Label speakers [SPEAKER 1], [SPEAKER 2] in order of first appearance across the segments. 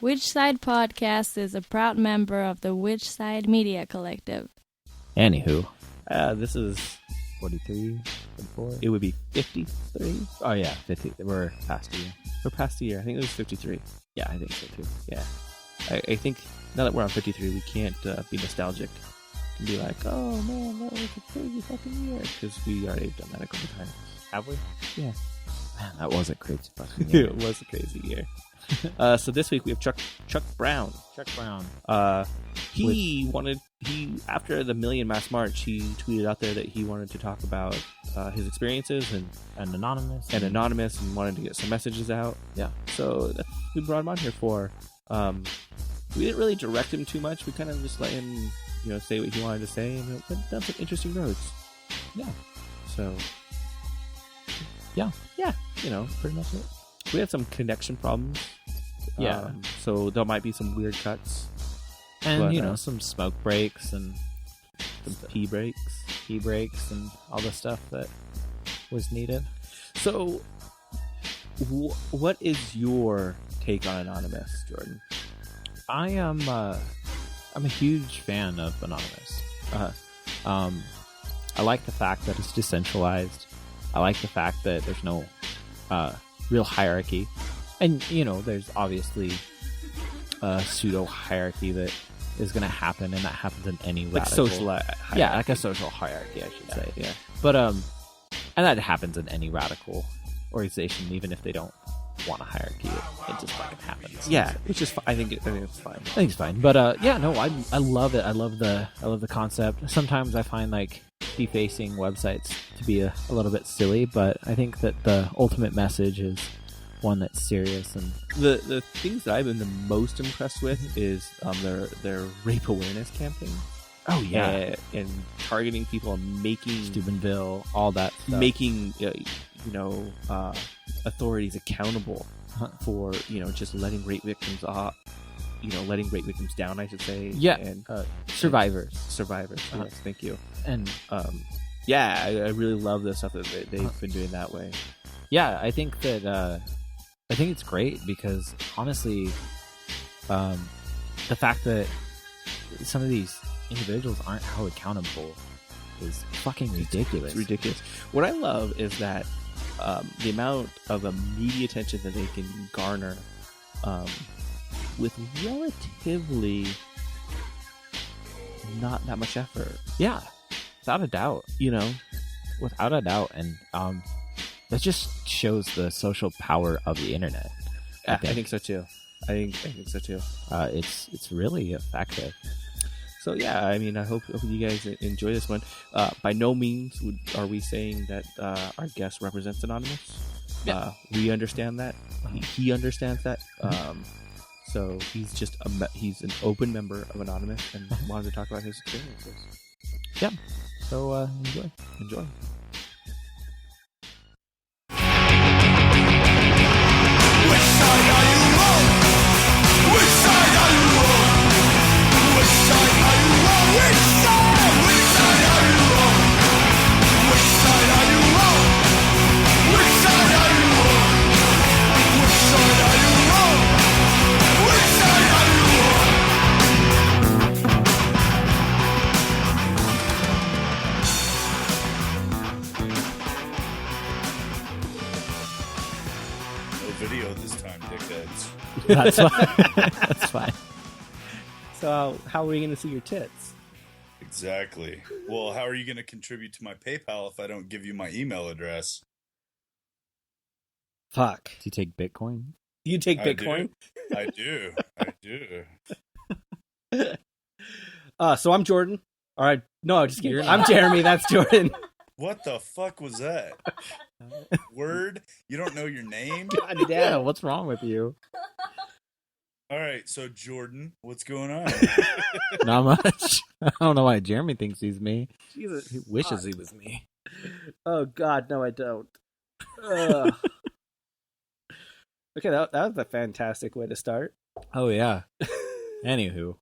[SPEAKER 1] Which Side Podcast is a proud member of the Which Side Media Collective.
[SPEAKER 2] Anywho,
[SPEAKER 3] this is
[SPEAKER 2] 43, 44?
[SPEAKER 3] it would be 53.
[SPEAKER 2] Oh, yeah, 50. We're past a year.
[SPEAKER 3] We're past a year. I think it was 53.
[SPEAKER 2] Yeah, I think so, too.
[SPEAKER 3] Yeah. I think now that we're on 53, we can't be nostalgic and be like, oh man, that was a crazy fucking year. Because we already have done that a couple times.
[SPEAKER 2] Have we?
[SPEAKER 3] Yeah.
[SPEAKER 2] Man, that was a crazy fucking year.
[SPEAKER 3] It was a crazy year. So this week we have Chuck Brown.
[SPEAKER 2] Chuck Brown.
[SPEAKER 3] He after the Million Mass March, he tweeted out there that he wanted to talk about his experiences and
[SPEAKER 2] anonymous
[SPEAKER 3] and wanted to get some messages out.
[SPEAKER 2] Yeah.
[SPEAKER 3] So that's what we brought him on here for. We didn't really direct him too much. We kind of just let him, say what he wanted to say, and went down some interesting roads.
[SPEAKER 2] Yeah.
[SPEAKER 3] So.
[SPEAKER 2] Yeah.
[SPEAKER 3] Pretty much it. We had some connection problems.
[SPEAKER 2] Yeah.
[SPEAKER 3] So there might be some weird cuts.
[SPEAKER 2] And,
[SPEAKER 3] but,
[SPEAKER 2] some smoke breaks and
[SPEAKER 3] some pee breaks.
[SPEAKER 2] And all the stuff that was needed.
[SPEAKER 3] So, what is your take on Anonymous, Jordan?
[SPEAKER 2] I am I'm a huge fan of Anonymous. I like the fact that it's decentralized. I like the fact that there's no real hierarchy. And, there's obviously a pseudo hierarchy that is going to happen, and that happens in any radical...
[SPEAKER 3] social hierarchy.
[SPEAKER 2] Yeah, like a social hierarchy, I should say.
[SPEAKER 3] Yeah.
[SPEAKER 2] But, and that happens in any radical organization, even if they don't want a hierarchy. It just fucking happens.
[SPEAKER 3] Yeah, which is I think it's fine.
[SPEAKER 2] I think it's fine. But, I love it. I love the concept. Sometimes I find, defacing websites to be a little bit silly, but I think that the ultimate message is one that's serious. And
[SPEAKER 3] the things that I've been the most impressed with is their rape awareness campaign.
[SPEAKER 2] Oh yeah,
[SPEAKER 3] and targeting people and making
[SPEAKER 2] Steubenville, all that stuff.
[SPEAKER 3] Making authorities accountable for just letting rape victims off. Letting rape victims down, I should say.
[SPEAKER 2] Yeah,
[SPEAKER 3] and
[SPEAKER 2] survivors.
[SPEAKER 3] Yes, thank you.
[SPEAKER 2] And
[SPEAKER 3] I really love the stuff that they've been doing that way.
[SPEAKER 2] Yeah, I think that I think it's great because honestly, the fact that some of these individuals aren't held accountable is fucking ridiculous.
[SPEAKER 3] It's ridiculous. What I love is that the amount of media attention that they can garner with relatively not that much effort.
[SPEAKER 2] Yeah, without a doubt. Without a doubt. And that just shows the social power of the internet.
[SPEAKER 3] I think so too. I think so too.
[SPEAKER 2] It's really effective.
[SPEAKER 3] So yeah, I hope you guys enjoy this one. By no means are we saying that our guest represents Anonymous.
[SPEAKER 2] Yeah.
[SPEAKER 3] We understand that. He understands that. So he's just he's an open member of Anonymous and wanted to talk about his experiences.
[SPEAKER 2] Yeah. So enjoy.
[SPEAKER 4] Which side are you on? Which side are you on? Which side are you on? Which side? Which side are you on? Which side are you on? Which side are you on? Which side are you on? Which side are you on? No video this time, dickheads.
[SPEAKER 2] That's fine. That's fine.
[SPEAKER 3] So how are we going to see your tits?
[SPEAKER 4] Exactly. Well, how are you going to contribute to my PayPal if I don't give you my email address?
[SPEAKER 3] Fuck.
[SPEAKER 2] Do you take Bitcoin?
[SPEAKER 3] You take Bitcoin?
[SPEAKER 4] I do.
[SPEAKER 3] So I'm Jordan. All right. No, just kidding. I'm Jeremy. That's Jordan.
[SPEAKER 4] What the fuck was that? Word? You don't know your name?
[SPEAKER 3] God damn.
[SPEAKER 2] What's wrong with you?
[SPEAKER 4] All right, so Jordan, what's going on?
[SPEAKER 2] Not much. I don't know why Jeremy thinks he's me. Jesus, he wishes he was me.
[SPEAKER 3] Oh God, no, I don't. Okay, that was a fantastic way to start.
[SPEAKER 2] Oh yeah. Anywho,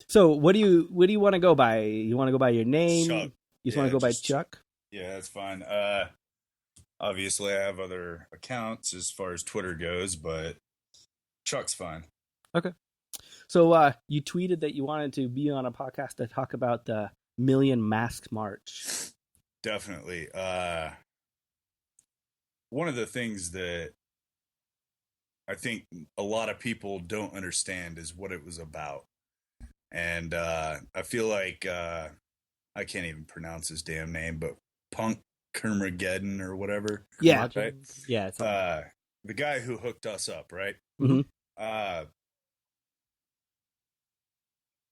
[SPEAKER 3] so what do you want to go by? You want to go by your name?
[SPEAKER 4] Chuck.
[SPEAKER 3] You just want to go by Chuck?
[SPEAKER 4] Yeah, that's fine. Obviously, I have other accounts as far as Twitter goes, but
[SPEAKER 5] Chuck's fine.
[SPEAKER 6] So you tweeted that you wanted to be on a podcast to talk about the Million Mask March.
[SPEAKER 5] Definitely. One of the things that I think a lot of people don't understand is what it was about. And I feel like I can't even pronounce his damn name, but Punk Kermageddon or whatever.
[SPEAKER 6] Yeah.
[SPEAKER 5] Right?
[SPEAKER 2] Yeah, it's
[SPEAKER 5] The guy who hooked us up, right?
[SPEAKER 6] Mm-hmm.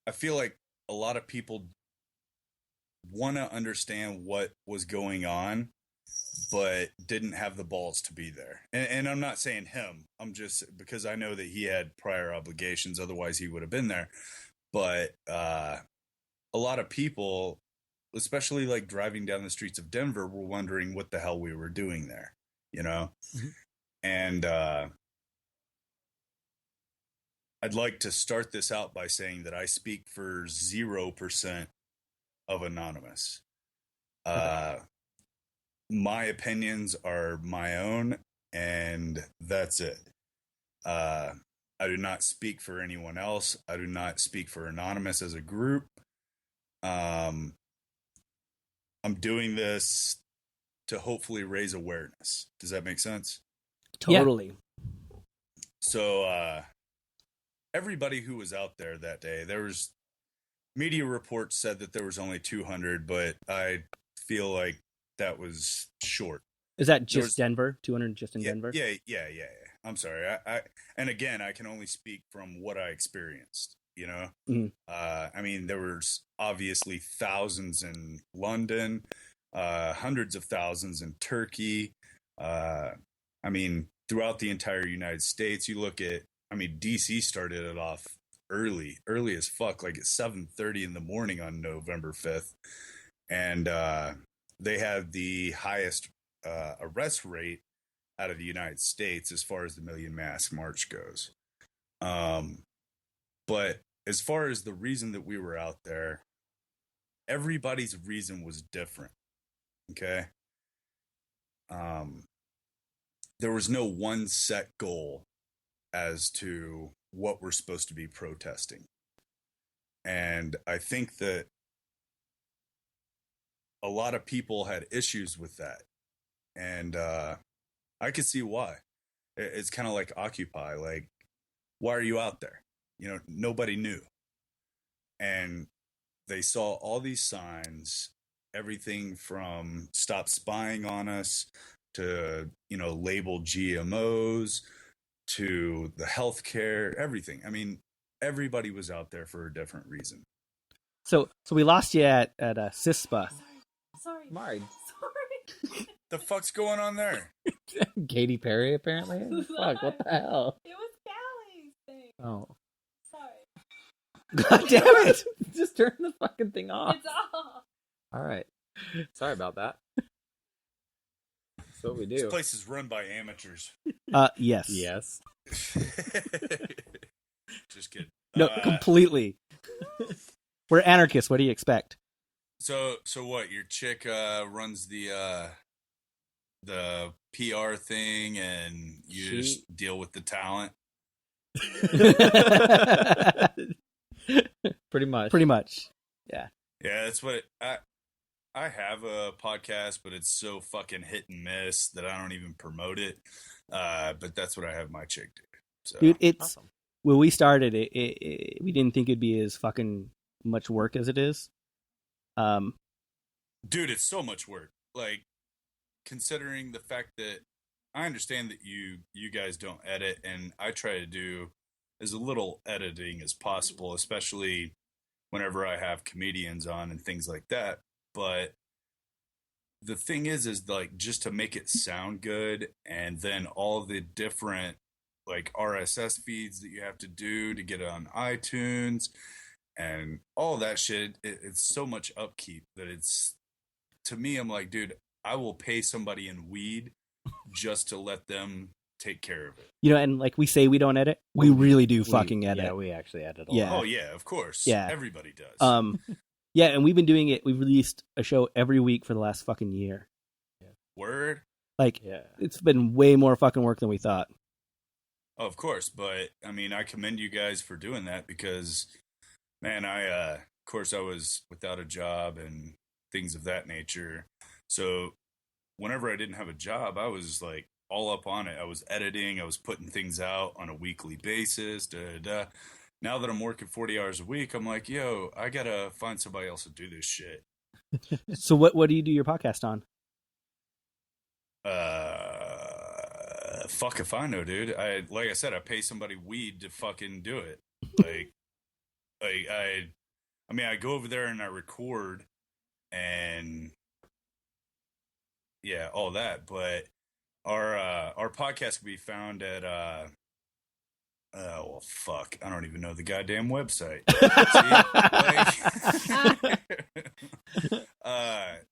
[SPEAKER 5] I feel like a lot of people want to understand what was going on, but didn't have the balls to be there. And I'm not saying him. I'm just, because I know that he had prior obligations. Otherwise, he would have been there. But a lot of people, especially like driving down the streets of Denver, were wondering what the hell we were doing there, you know?
[SPEAKER 6] Mm-hmm.
[SPEAKER 5] And I'd like to start this out by saying that I speak for 0% of Anonymous. My opinions are my own, and that's it. I do not speak for anyone else. I do not speak for Anonymous as a group. I'm doing this to hopefully raise awareness. Does that make sense?
[SPEAKER 6] Totally.
[SPEAKER 5] So, everybody who was out there that day, there was media reports said that there was only 200, but I feel like that was short.
[SPEAKER 6] Is that just Denver? 200 just in Denver?
[SPEAKER 5] Yeah. I'm sorry. And again, I can only speak from what I experienced, you know?
[SPEAKER 6] Mm-hmm.
[SPEAKER 5] I mean, there was obviously thousands in London, hundreds of thousands in Turkey. I mean, throughout the entire United States, you look at, I mean, DC started it off early as fuck, like at 7:30 in the morning on November 5th. And they had the highest arrest rate out of the United States as far as the Million Mask March goes. But as far as the reason that we were out there, everybody's reason was different. Okay. There was no one set goal as to what we're supposed to be protesting. And I think that a lot of people had issues with that. And I could see why. It's kind of like Occupy. Like, why are you out there? You know, nobody knew. And they saw all these signs, everything from stop spying on us to, you know, label GMOs to the healthcare, everything. I mean, everybody was out there for a different reason.
[SPEAKER 6] So we lost you at CISPA.
[SPEAKER 1] Sorry.
[SPEAKER 2] Marg.
[SPEAKER 1] Sorry.
[SPEAKER 5] The fuck's going on there?
[SPEAKER 2] Katy Perry, apparently? Fuck, what the hell?
[SPEAKER 1] It was Callie's thing.
[SPEAKER 2] Oh.
[SPEAKER 1] Sorry.
[SPEAKER 6] God damn it!
[SPEAKER 2] Just turn the fucking thing off.
[SPEAKER 1] It's off.
[SPEAKER 2] All right. Sorry about that. That's what we
[SPEAKER 5] This
[SPEAKER 2] do.
[SPEAKER 5] place is run by amateurs.
[SPEAKER 6] Yes.
[SPEAKER 2] Yes.
[SPEAKER 5] Just kidding.
[SPEAKER 6] No, completely. We're anarchists. What do you expect?
[SPEAKER 5] So what? Your chick runs the PR thing, and you just deal with the talent.
[SPEAKER 2] Pretty much.
[SPEAKER 6] Pretty much. Yeah.
[SPEAKER 5] Yeah, that's what I have a podcast, but it's so fucking hit and miss that I don't even promote it. But that's what I have my chick do. So.
[SPEAKER 6] Dude, it's
[SPEAKER 2] Awesome.
[SPEAKER 6] when we started it, we didn't think it'd be as fucking much work as it is.
[SPEAKER 5] Dude, it's so much work. Like, considering the fact that I understand that you guys don't edit, and I try to do as little editing as possible, especially whenever I have comedians on and things like that. But the thing is like, just to make it sound good, and then all the different like RSS feeds that you have to do to get it on iTunes and all that shit, it's so much upkeep that it's, to me, I'm like, dude, I will pay somebody in weed just to let them take care of it.
[SPEAKER 6] You know, and like we say we don't edit, we really do fucking edit.
[SPEAKER 2] Yeah, we actually edit a
[SPEAKER 6] Yeah.
[SPEAKER 2] lot.
[SPEAKER 5] Oh yeah, of course.
[SPEAKER 6] Yeah.
[SPEAKER 5] Everybody does.
[SPEAKER 6] Yeah, and we've been doing it. We've released a show every week for the last fucking year.
[SPEAKER 5] Word.
[SPEAKER 6] Like,
[SPEAKER 2] Yeah.
[SPEAKER 6] it's been way more fucking work than we thought.
[SPEAKER 5] Of course, but I mean, I commend you guys for doing that because, man, of course, I was without a job and things of that nature. So whenever I didn't have a job, I was like all up on it. I was editing, I was putting things out on a weekly basis. Da, da, da. Now that I'm working 40 hours a week, I'm like, yo, I gotta find somebody else to do this shit.
[SPEAKER 6] So what do you do your podcast on?
[SPEAKER 5] Fuck if I know, dude. Like I said, I pay somebody weed to fucking do it. Like, I mean, I go over there and I record and yeah, all that. But our podcast can be found at well, fuck, I don't even know the goddamn website. See, like,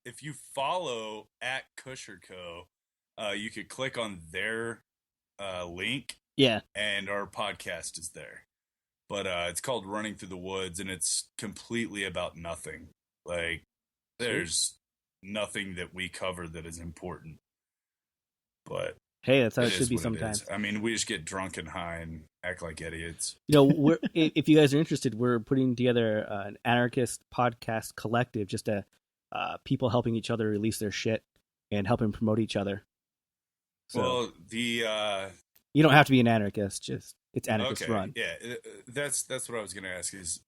[SPEAKER 5] if you follow at Kusher Co, you could click on their link,
[SPEAKER 6] Yeah.
[SPEAKER 5] and our podcast is there. But it's called Running Through the Woods, and it's completely about nothing. Like, there's nothing that we cover that is important. But
[SPEAKER 6] Hey, that's how it
[SPEAKER 5] is
[SPEAKER 6] should be
[SPEAKER 5] what it
[SPEAKER 6] sometimes.
[SPEAKER 5] is. I mean, we just get drunk and high and act like idiots.
[SPEAKER 6] You know, if you guys are interested, we're putting together an anarchist podcast collective, just to people helping each other release their shit and helping promote each other. So
[SPEAKER 5] Well, the
[SPEAKER 6] you don't have to be an anarchist; just it's anarchist
[SPEAKER 5] okay,
[SPEAKER 6] run.
[SPEAKER 5] yeah, that's what I was going to ask. Is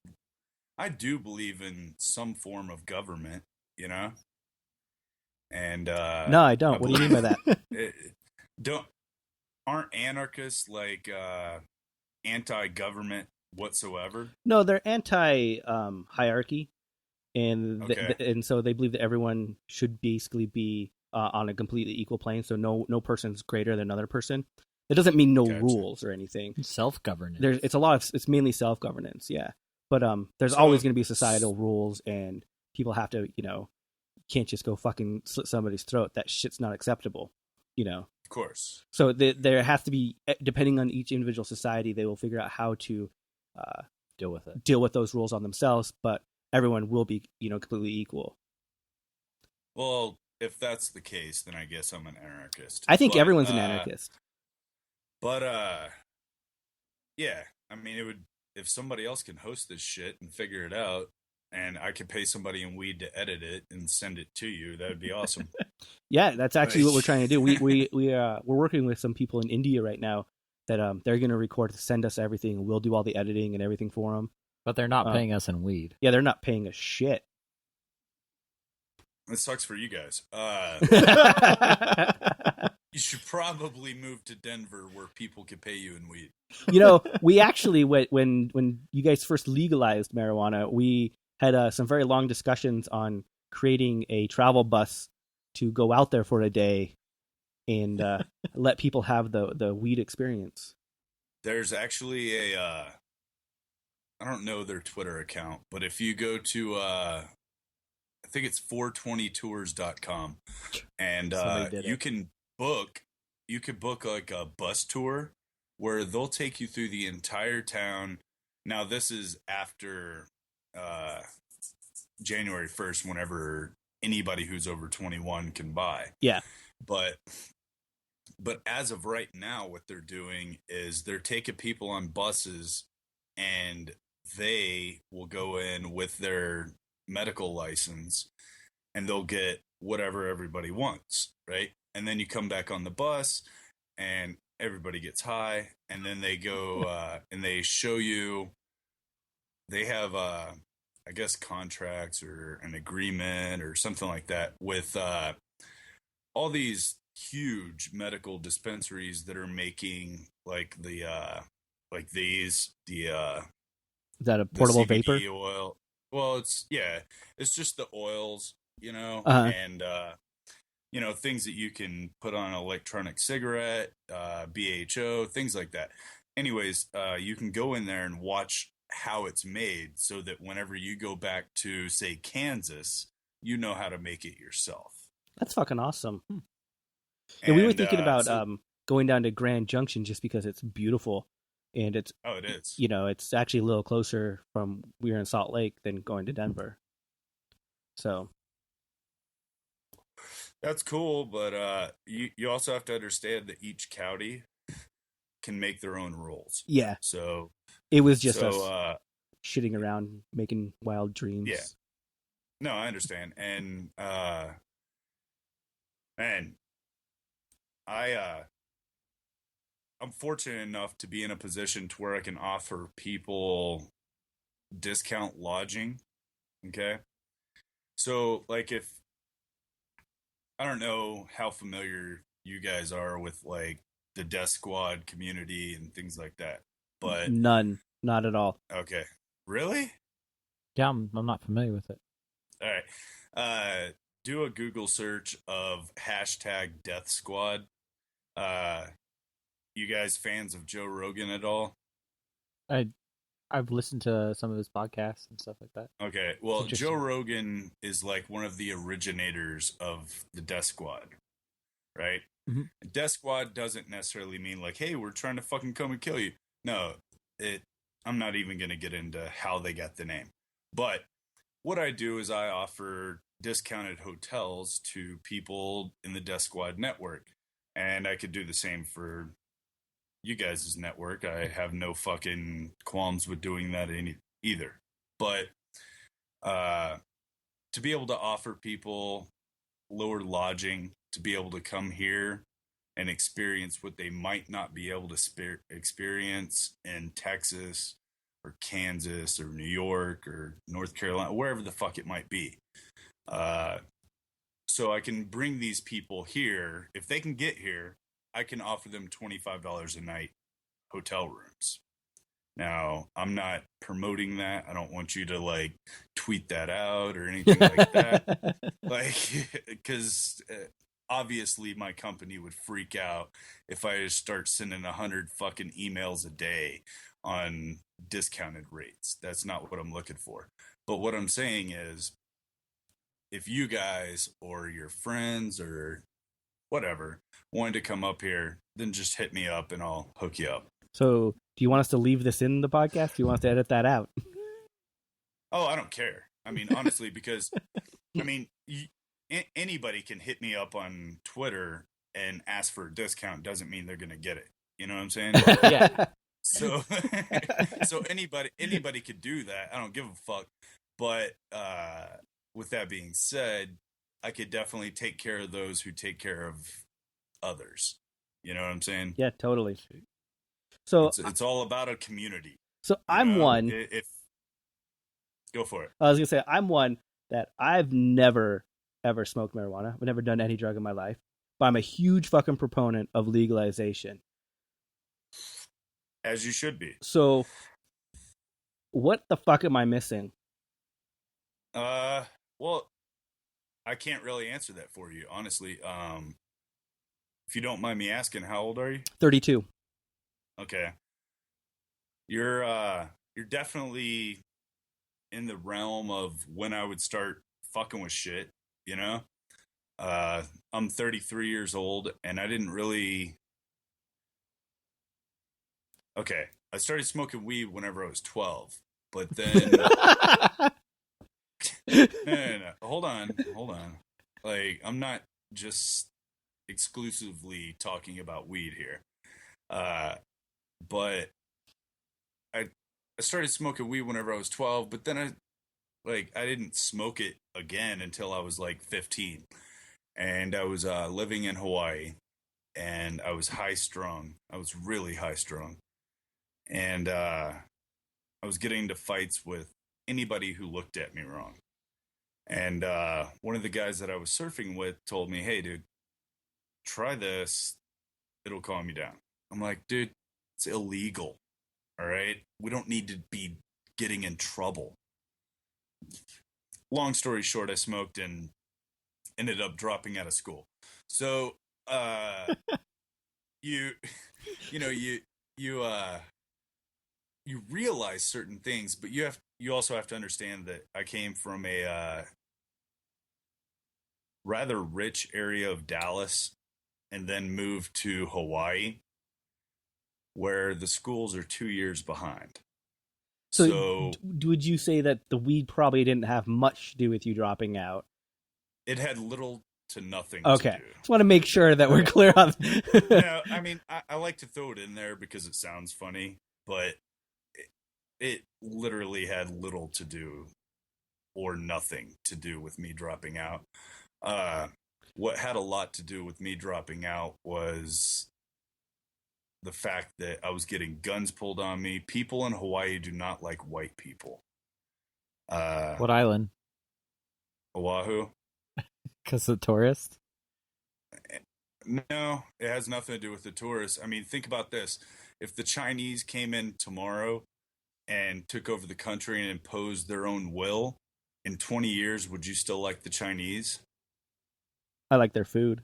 [SPEAKER 5] I do believe in some form of government, you know, and
[SPEAKER 6] No, I don't. What do you mean by that?
[SPEAKER 5] don't aren't anarchists like anti-government whatsoever?
[SPEAKER 6] No, they're anti hierarchy, and
[SPEAKER 5] Okay.
[SPEAKER 6] and so they believe that everyone should basically be on a completely equal plane. So no person's greater than another person. It doesn't mean no
[SPEAKER 5] Gotcha.
[SPEAKER 6] rules or anything.
[SPEAKER 2] Self-governance.
[SPEAKER 6] It's mainly self governance, yeah. But there's
[SPEAKER 5] So-
[SPEAKER 6] always going to be societal rules, and people have to, can't just go fucking slit somebody's throat. That shit's not acceptable,
[SPEAKER 5] Of course.
[SPEAKER 6] So there has to be, depending on each individual society, they will figure out how to
[SPEAKER 2] deal with it.
[SPEAKER 6] those rules on themselves. But everyone will be, completely equal.
[SPEAKER 5] Well, if that's the case, then I guess I'm an anarchist.
[SPEAKER 6] I think
[SPEAKER 5] But,
[SPEAKER 6] everyone's an anarchist.
[SPEAKER 5] But yeah, I mean, it would if somebody else can host this shit and figure it out, and I could pay somebody in weed to edit it and send it to you, that would be awesome.
[SPEAKER 6] Yeah, that's actually what we're trying to do. We're working with some people in India right now that they're going to record, send us everything, and we'll do all the editing and everything for them.
[SPEAKER 2] But they're not paying us in weed.
[SPEAKER 6] Yeah, they're not paying us shit.
[SPEAKER 5] It sucks for you guys. You should probably move to Denver where people can pay you in weed.
[SPEAKER 6] We actually when you guys first legalized marijuana, we had some very long discussions on creating a travel bus to go out there for a day and let people have the weed experience.
[SPEAKER 5] There's actually I don't know their Twitter account, but if you go to I think it's 420tours.com, and you could book like a bus tour where they'll take you through the entire town. Now this is after January 1st, whenever anybody who's over 21 can buy.
[SPEAKER 6] Yeah.
[SPEAKER 5] But as of right now, what they're doing is they're taking people on buses, and they will go in with their medical license, and they'll get whatever everybody wants, right? And then you come back on the bus, and everybody gets high, and then they go and they show you. They have, I guess, contracts or an agreement or something like that with all these huge medical dispensaries that are making like the
[SPEAKER 6] Is that a portable
[SPEAKER 5] the CBD
[SPEAKER 6] vapor?
[SPEAKER 5] oil. Well, it's just the oils,
[SPEAKER 6] Uh-huh.
[SPEAKER 5] and things that you can put on an electronic cigarette, BHO, things like that. Anyways, you can go in there and watch how it's made, so that whenever you go back to, say, Kansas, you know how to make it yourself.
[SPEAKER 6] That's fucking awesome. And we were thinking about
[SPEAKER 5] so-
[SPEAKER 6] going down to Grand Junction just because it's beautiful, and it's
[SPEAKER 5] oh, it is.
[SPEAKER 6] it's actually a little closer from we're in Salt Lake than going to Denver. So
[SPEAKER 5] That's cool, but you also have to understand that each county can make their own rules.
[SPEAKER 6] Yeah.
[SPEAKER 5] So
[SPEAKER 6] It was just
[SPEAKER 5] so
[SPEAKER 6] us shitting around, making wild dreams.
[SPEAKER 5] Yeah. No, I understand. And man, I'm fortunate enough to be in a position to where I can offer people discount lodging. Okay. So like if I don't know how familiar you guys are with like the Death Squad community and things like that. But
[SPEAKER 6] None. Not at all.
[SPEAKER 5] okay. Really?
[SPEAKER 2] Yeah, I'm not familiar with it.
[SPEAKER 5] All right. Do a Google search of hashtag Death Squad. You guys fans of Joe Rogan at all?
[SPEAKER 2] I've listened to some of his podcasts and stuff like that.
[SPEAKER 5] Okay. Well,
[SPEAKER 2] Interesting.
[SPEAKER 5] Joe Rogan is like one of the originators of the Death Squad, right?
[SPEAKER 2] Mhm.
[SPEAKER 5] Death Squad doesn't necessarily mean like, hey, we're trying to fucking come and kill you. No, I'm not even going to get into how they got the name. But what I do is I offer discounted hotels to people in the Death Squad network. And I could do the same for you guys' network. I have no fucking qualms with doing that either. But to be able to offer people lower lodging, to be able to come here and experience what they might not be able to experience in Texas or Kansas or New York or North Carolina, wherever the fuck it might be. So I can bring these people here. If they can get here, I can offer them $25 a night hotel rooms. Now, I'm not promoting that. I don't want you to like tweet that out or anything like that. Like, because obviously my company would freak out if I just start sending 100 fucking emails a day on discounted rates. That's not what I'm looking for. But what I'm saying is, if you guys or your friends or whatever wanted to come up here, then just hit me up and I'll hook you up.
[SPEAKER 6] So, do you want us to leave this in the podcast? Do you want us to edit that out?
[SPEAKER 5] Oh, I don't care. I mean, honestly, because, I mean, anybody can hit me up on Twitter and ask for a discount. Doesn't mean they're going to get it. You know what I'm saying?
[SPEAKER 2] Yeah.
[SPEAKER 5] So, so anybody could do that. I don't give a fuck. But with that being said, I could definitely take care of those who take care of others. You know what I'm saying?
[SPEAKER 6] Yeah, totally. So
[SPEAKER 5] It's all about a community.
[SPEAKER 6] So I'm one.
[SPEAKER 5] If go for it.
[SPEAKER 6] I was gonna say I'm one that I've never ever smoked marijuana. I've never done any drug in my life, but I'm a huge fucking proponent of legalization.
[SPEAKER 5] As you should be.
[SPEAKER 6] So, what the fuck am I missing?
[SPEAKER 5] Well, I can't really answer that for you, honestly. If you don't mind me asking, how old are you?
[SPEAKER 6] 32.
[SPEAKER 5] Okay. You're definitely in the realm of when I would start fucking with shit, you know? I'm 33 years old and I didn't really Okay, I started smoking weed whenever I was 12, but then no. Hold on. Like, I'm not just exclusively talking about weed here. But I started smoking weed whenever I was 12, but then I didn't smoke it again until I was like 15. And I was living in Hawaii, and I was high strung. I was really high strung. And I was getting into fights with anybody who looked at me wrong. And one of the guys that I was surfing with told me, "Hey, dude, try this. It'll calm you down." I'm like, "Dude, it's illegal. All right? We don't need to be getting in trouble." Long story short, I smoked and ended up dropping out of school. So, you realize certain things, but you also have to understand that I came from a rather rich area of Dallas and then moved to Hawaii, where the schools are 2 years behind.
[SPEAKER 6] So would you say that the weed probably didn't have much to do with you dropping out?
[SPEAKER 5] It had little to nothing
[SPEAKER 6] Okay.
[SPEAKER 5] to do.
[SPEAKER 6] Just want to make sure that we're clear on.
[SPEAKER 5] No, I mean, I like to throw it in there because it sounds funny, but it literally had little to do or nothing to do with me dropping out. What had a lot to do with me dropping out was the fact that I was getting guns pulled on me. People in Hawaii do not like white people.
[SPEAKER 2] What island?
[SPEAKER 5] Oahu?
[SPEAKER 2] Because the tourist?
[SPEAKER 5] No, it has nothing to do with the tourists. I mean, think about this. If the Chinese came in tomorrow and took over the country and imposed their own will, in 20 years, would you still like the Chinese?
[SPEAKER 6] I like their food.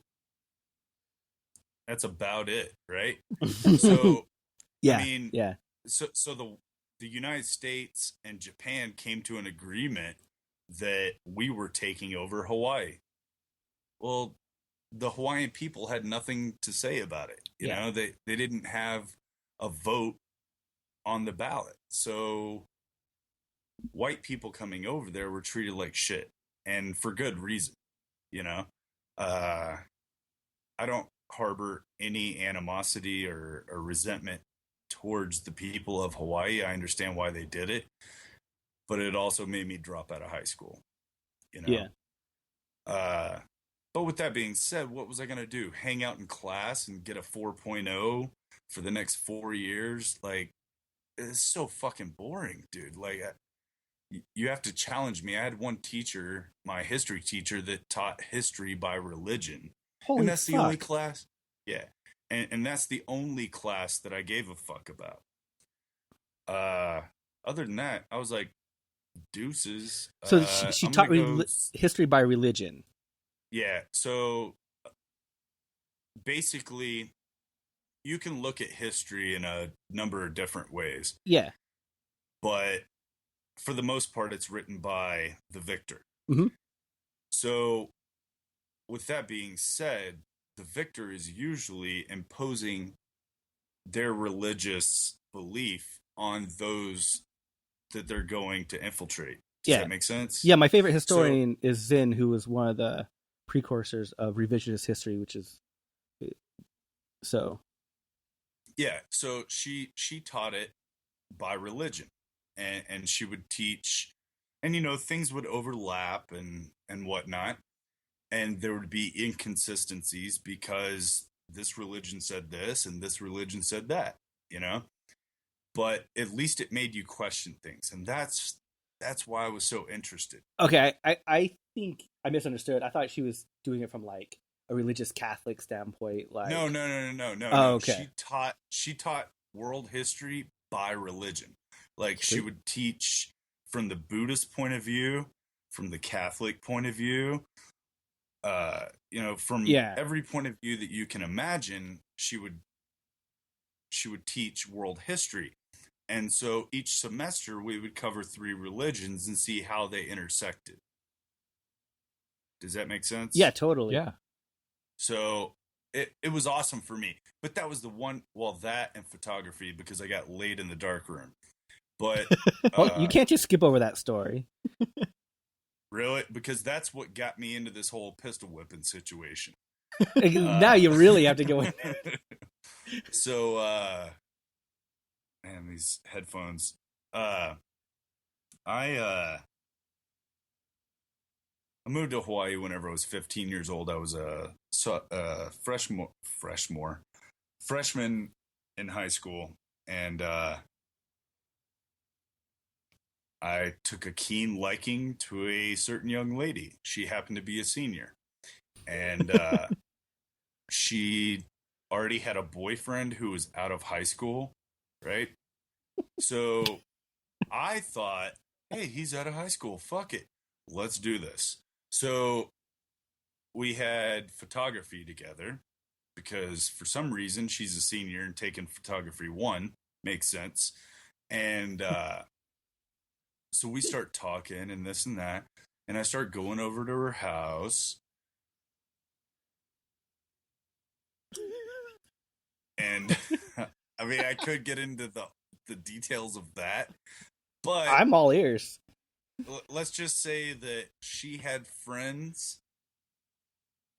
[SPEAKER 5] That's about it, right? So,
[SPEAKER 6] Yeah.
[SPEAKER 5] I mean,
[SPEAKER 6] yeah.
[SPEAKER 5] So the United States and Japan came to an agreement that we were taking over Hawaii. Well, the Hawaiian people had nothing to say about it. You know, they didn't have a vote on the ballot. So white people coming over there were treated like shit, and for good reason. You know, I don't harbor any animosity or resentment towards the people of Hawaii. I understand why they did it, but it also made me drop out of high school. You know?
[SPEAKER 6] Yeah.
[SPEAKER 5] But with that being said, what was I going to do? Hang out in class and get a 4.0 for the next 4 years? Like, it's so fucking boring, dude. Like, you have to challenge me. I had one teacher, my history teacher, that taught history by religion.
[SPEAKER 6] Holy
[SPEAKER 5] and that's
[SPEAKER 6] fuck.
[SPEAKER 5] the only class. Yeah. And that's the only class that I gave a fuck about. Other than that, I was like, deuces.
[SPEAKER 6] So she
[SPEAKER 5] I'm
[SPEAKER 6] taught
[SPEAKER 5] gonna go
[SPEAKER 6] history by religion.
[SPEAKER 5] Yeah, so basically, you can look at history in a number of different ways.
[SPEAKER 6] Yeah.
[SPEAKER 5] But for the most part, it's written by the victor.
[SPEAKER 6] Mm-hmm.
[SPEAKER 5] So, with that being said, the victor is usually imposing their religious belief on those that they're going to infiltrate. Does that make sense?
[SPEAKER 6] Yeah, my favorite historian is Zinn, who was one of the precursors of revisionist history, which is so.
[SPEAKER 5] Yeah, so she taught it by religion, and she would teach, and things would overlap and whatnot, and there would be inconsistencies because this religion said this and this religion said that, but at least it made you question things, and that's why I was so interested.
[SPEAKER 6] Okay, I think I misunderstood. I thought she was doing it from like a religious Catholic standpoint. Like
[SPEAKER 5] No.
[SPEAKER 6] Oh, okay.
[SPEAKER 5] She taught world history by religion. Like she would teach from the Buddhist point of view, from the Catholic point of view, from every point of view that you can imagine. She would teach world history. And so each semester we would cover 3 religions and see how they intersected. Does that make sense?
[SPEAKER 6] Yeah, totally.
[SPEAKER 2] Yeah.
[SPEAKER 5] So it was awesome for me. But that was the one, that and photography, because I got laid in the dark room. But
[SPEAKER 6] Well, you can't just skip over that story.
[SPEAKER 5] Really? Because that's what got me into this whole pistol whipping situation.
[SPEAKER 6] Now you really have to go in.
[SPEAKER 5] So, man, these headphones. I moved to Hawaii whenever I was 15 years old. I was a freshman in high school, and I took a keen liking to a certain young lady. She happened to be a senior, and she already had a boyfriend who was out of high school, right? So I thought, hey, he's out of high school. Fuck it. Let's do this. So we had photography together because for some reason she's a senior and taking photography 1. Makes sense. And so we start talking and this and that. And I start going over to her house. And I mean, I could get into the details of that, but
[SPEAKER 6] I'm all ears.
[SPEAKER 5] Let's just say that she had friends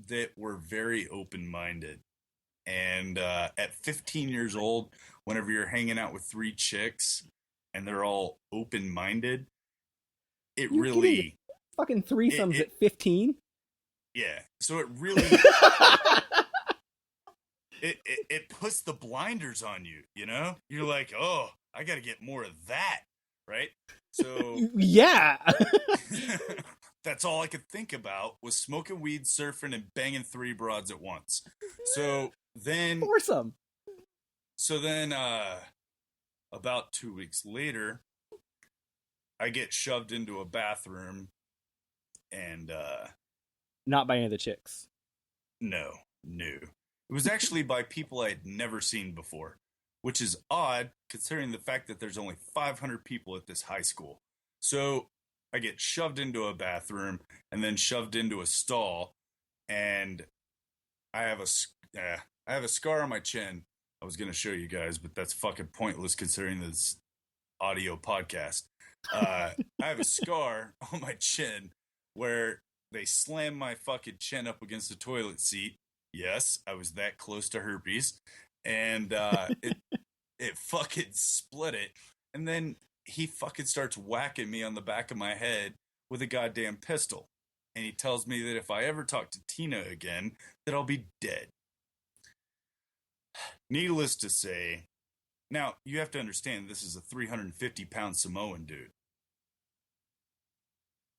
[SPEAKER 5] that were very open-minded. And at 15 years old, whenever you're hanging out with 3 chicks and they're all open-minded, it
[SPEAKER 6] You're
[SPEAKER 5] really...
[SPEAKER 6] kidding. Fucking threesomes at 15?
[SPEAKER 5] Yeah. So it really... it puts the blinders on you, you know? You're like, oh, I got to get more of that, right? So...
[SPEAKER 6] Yeah!
[SPEAKER 5] That's all I could think about was smoking weed, surfing, and banging 3 broads at once. So then...
[SPEAKER 6] Foursome!
[SPEAKER 5] So then, about 2 weeks later, I get shoved into a bathroom, and,
[SPEAKER 6] Not by any of the chicks.
[SPEAKER 5] no. It was actually by people I had never seen before, which is odd, considering the fact that there's only 500 people at this high school. So I get shoved into a bathroom, and then shoved into a stall, and I have a scar on my chin. I was going to show you guys, but that's fucking pointless considering this audio podcast. I have a scar on my chin where they slammed my fucking chin up against the toilet seat. Yes, I was that close to herpes. And it fucking split it. And then he fucking starts whacking me on the back of my head with a goddamn pistol. And he tells me that if I ever talk to Tina again, that I'll be dead. Needless to say, now you have to understand this is a 350-pound Samoan dude.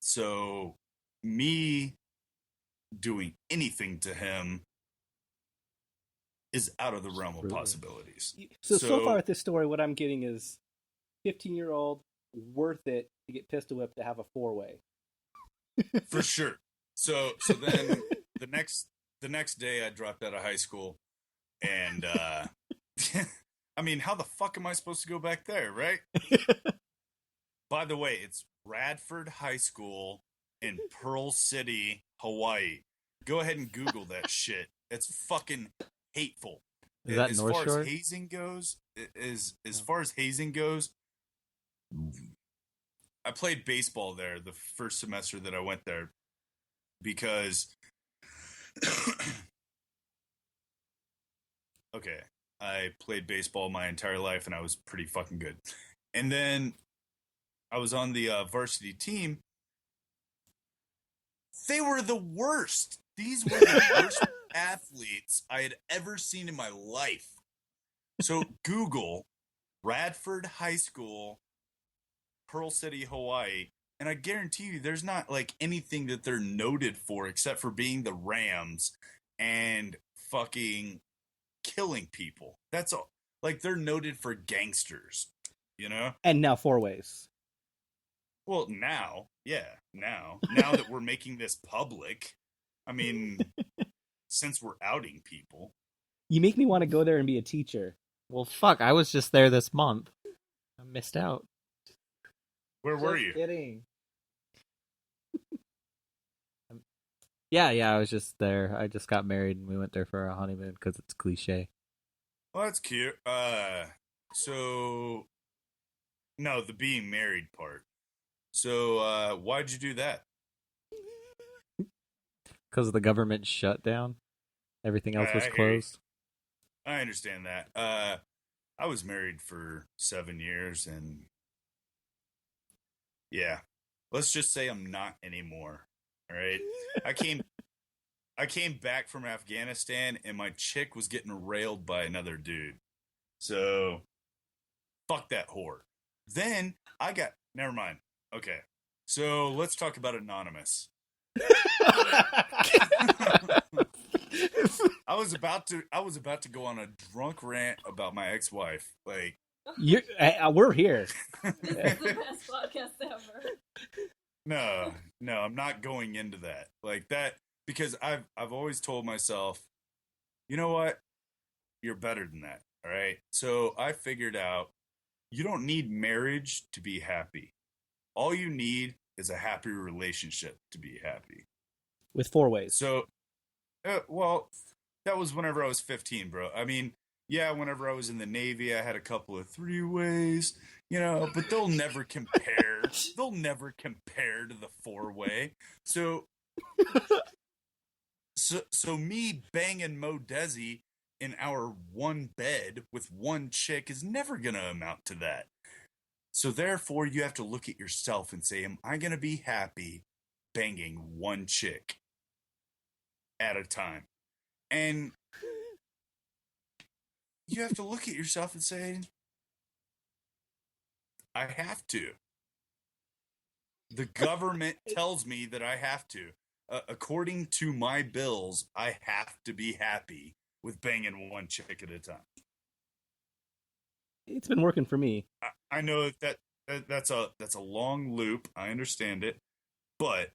[SPEAKER 5] So me doing anything to him is out of the realm of possibilities.
[SPEAKER 6] So far with this story, what I'm getting is 15-year-old, worth it to get pistol whipped to have a 4-way.
[SPEAKER 5] For sure. So then the next day I dropped out of high school, and I mean, how the fuck am I supposed to go back there, right? By the way, it's Radford High School in Pearl City, Hawaii. Go ahead and Google that shit. It's fucking hateful.
[SPEAKER 2] Is that North Shore?
[SPEAKER 5] As far as hazing goes, I played baseball there the first semester that I went there because okay, I played baseball my entire life and I was pretty fucking good. And then I was on the varsity team. They were the worst. These were the worst athletes I had ever seen in my life. So Google Radford High School, Pearl City, Hawaii, and I guarantee you there's not like anything that they're noted for except for being the Rams and fucking killing people. That's all. Like, they're noted for gangsters, you know?
[SPEAKER 6] And now 4-ways.
[SPEAKER 5] Well, now that we're making this public, I mean, since we're outing people.
[SPEAKER 6] You make me want to go there and be a teacher.
[SPEAKER 2] Well, fuck, I was just there this month. I missed out.
[SPEAKER 5] Where were you?
[SPEAKER 6] Kidding.
[SPEAKER 2] Yeah, I was just there. I just got married and we went there for our honeymoon because it's cliche.
[SPEAKER 5] Well, that's cute. So, no, the being married part. So, why'd you do that?
[SPEAKER 2] Because the government shut down. Everything else was closed.
[SPEAKER 5] I understand that. I was married for 7 years and yeah, let's just say I'm not anymore. All right. I came back from Afghanistan and my chick was getting railed by another dude. So fuck that whore. Then never mind. Okay. So let's talk about Anonymous. I was about to go on a drunk rant about my ex-wife. Like,
[SPEAKER 6] we're here.
[SPEAKER 1] This is the best podcast ever.
[SPEAKER 5] No, I'm not going into that. Like that because I've always told myself, you know what? You're better than that. All right? So I figured out you don't need marriage to be happy. All you need is a happy relationship to be happy.
[SPEAKER 6] With 4-ways.
[SPEAKER 5] So, well, that was whenever I was 15, bro. I mean, yeah, whenever I was in the Navy, I had a couple of 3-ways, you know, but they'll never compare. They'll never compare to the 4-way. So So me banging Mo Desi in our one bed with one chick is never going to amount to that. So therefore, you have to look at yourself and say, am I going to be happy banging one chick at a time? And you have to look at yourself and say, I have to. The government tells me that I have to. According to my bills, I have to be happy with banging one chick at a time.
[SPEAKER 6] It's been working for me.
[SPEAKER 5] I know that's a long loop. I understand it, but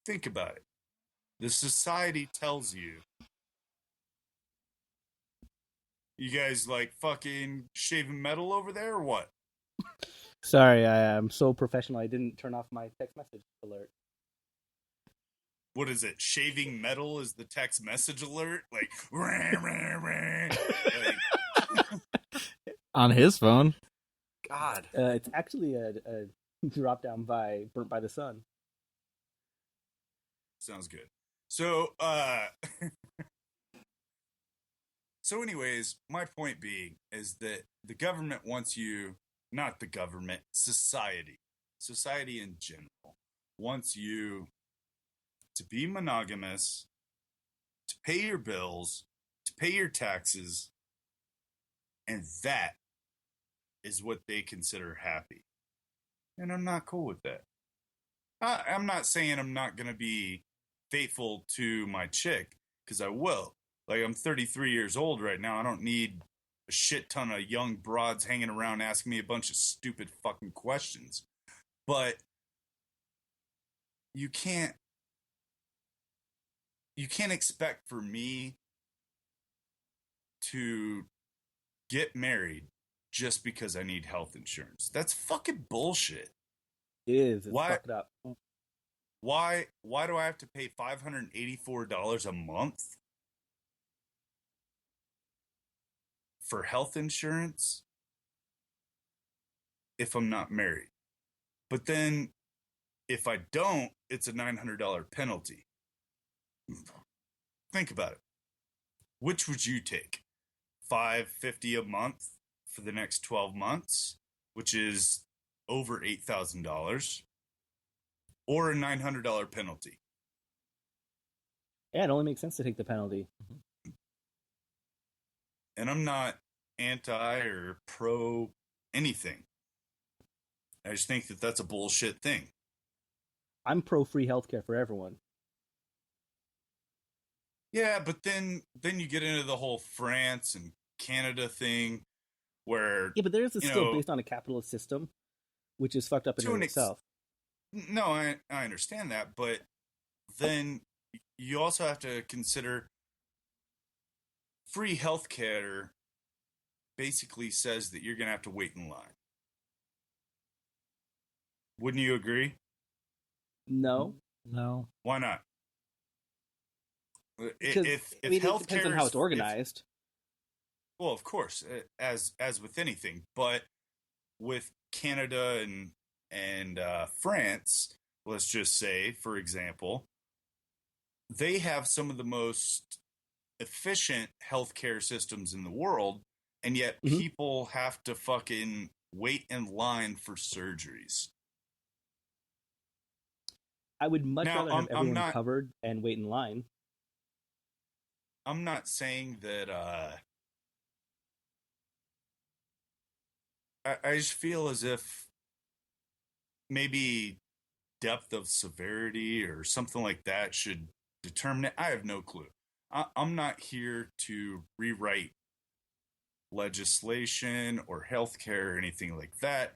[SPEAKER 5] think about it. The society tells you, you guys like fucking shaving metal over there or what?
[SPEAKER 6] Sorry, I am so professional. I didn't turn off my text message alert.
[SPEAKER 5] What is it? Shaving metal is the text message alert? Like, rah, rah, rah. Like
[SPEAKER 2] On his phone.
[SPEAKER 5] God.
[SPEAKER 6] It's actually a drop down by Burnt by the Sun.
[SPEAKER 5] Sounds good. So, so anyways, my point being is that the government wants you, not the government, society in general wants you to be monogamous, to pay your bills, to pay your taxes, and that is what they consider happy. And I'm not cool with that. I'm not saying I'm not going to be faithful to my chick, because I will. Like, I'm 33 years old right now. I don't need a shit ton of young broads hanging around asking me a bunch of stupid fucking questions. But you can't expect for me to get married just because I need health insurance. That's fucking bullshit.
[SPEAKER 6] It is. It's
[SPEAKER 5] Why-
[SPEAKER 6] fucked up.
[SPEAKER 5] Why do I have to pay $584 a month for health insurance if I'm not married? But then if I don't, it's a $900 penalty. Think about it. Which would you take? $550 a month for the next 12 months, which is over $8,000, or a $900 penalty?
[SPEAKER 6] Yeah, it only makes sense to take the penalty.
[SPEAKER 5] And I'm not anti or pro anything. I just think that that's a bullshit thing.
[SPEAKER 6] I'm pro free healthcare for everyone.
[SPEAKER 5] Yeah, but then you get into the whole France and Canada thing where...
[SPEAKER 6] Yeah, but theirs is
[SPEAKER 5] you
[SPEAKER 6] still
[SPEAKER 5] know,
[SPEAKER 6] based on a capitalist system, which is fucked up in
[SPEAKER 5] To
[SPEAKER 6] and
[SPEAKER 5] an
[SPEAKER 6] of itself.
[SPEAKER 5] No, I understand that, but then you also have to consider free healthcare basically says that you're going to have to wait in line. Wouldn't you agree?
[SPEAKER 6] No,
[SPEAKER 2] No.
[SPEAKER 5] Why not?
[SPEAKER 6] because
[SPEAKER 5] If
[SPEAKER 6] I mean, it
[SPEAKER 5] healthcare
[SPEAKER 6] depends on how it's organized.
[SPEAKER 5] Well, of course, as with anything, but with Canada and France, let's just say, for example, they have some of the most efficient healthcare systems in the world, and yet
[SPEAKER 6] Mhm.
[SPEAKER 5] people have to fucking wait in line for surgeries.
[SPEAKER 6] I would much
[SPEAKER 5] Now,
[SPEAKER 6] rather
[SPEAKER 5] I'm-
[SPEAKER 6] have
[SPEAKER 5] I'm
[SPEAKER 6] everyone
[SPEAKER 5] not-
[SPEAKER 6] covered and wait in line.
[SPEAKER 5] I'm not saying that. I just feel as if maybe depth of severity or something like that should determine it. I have no clue. I'm not here to rewrite legislation or healthcare or anything like that.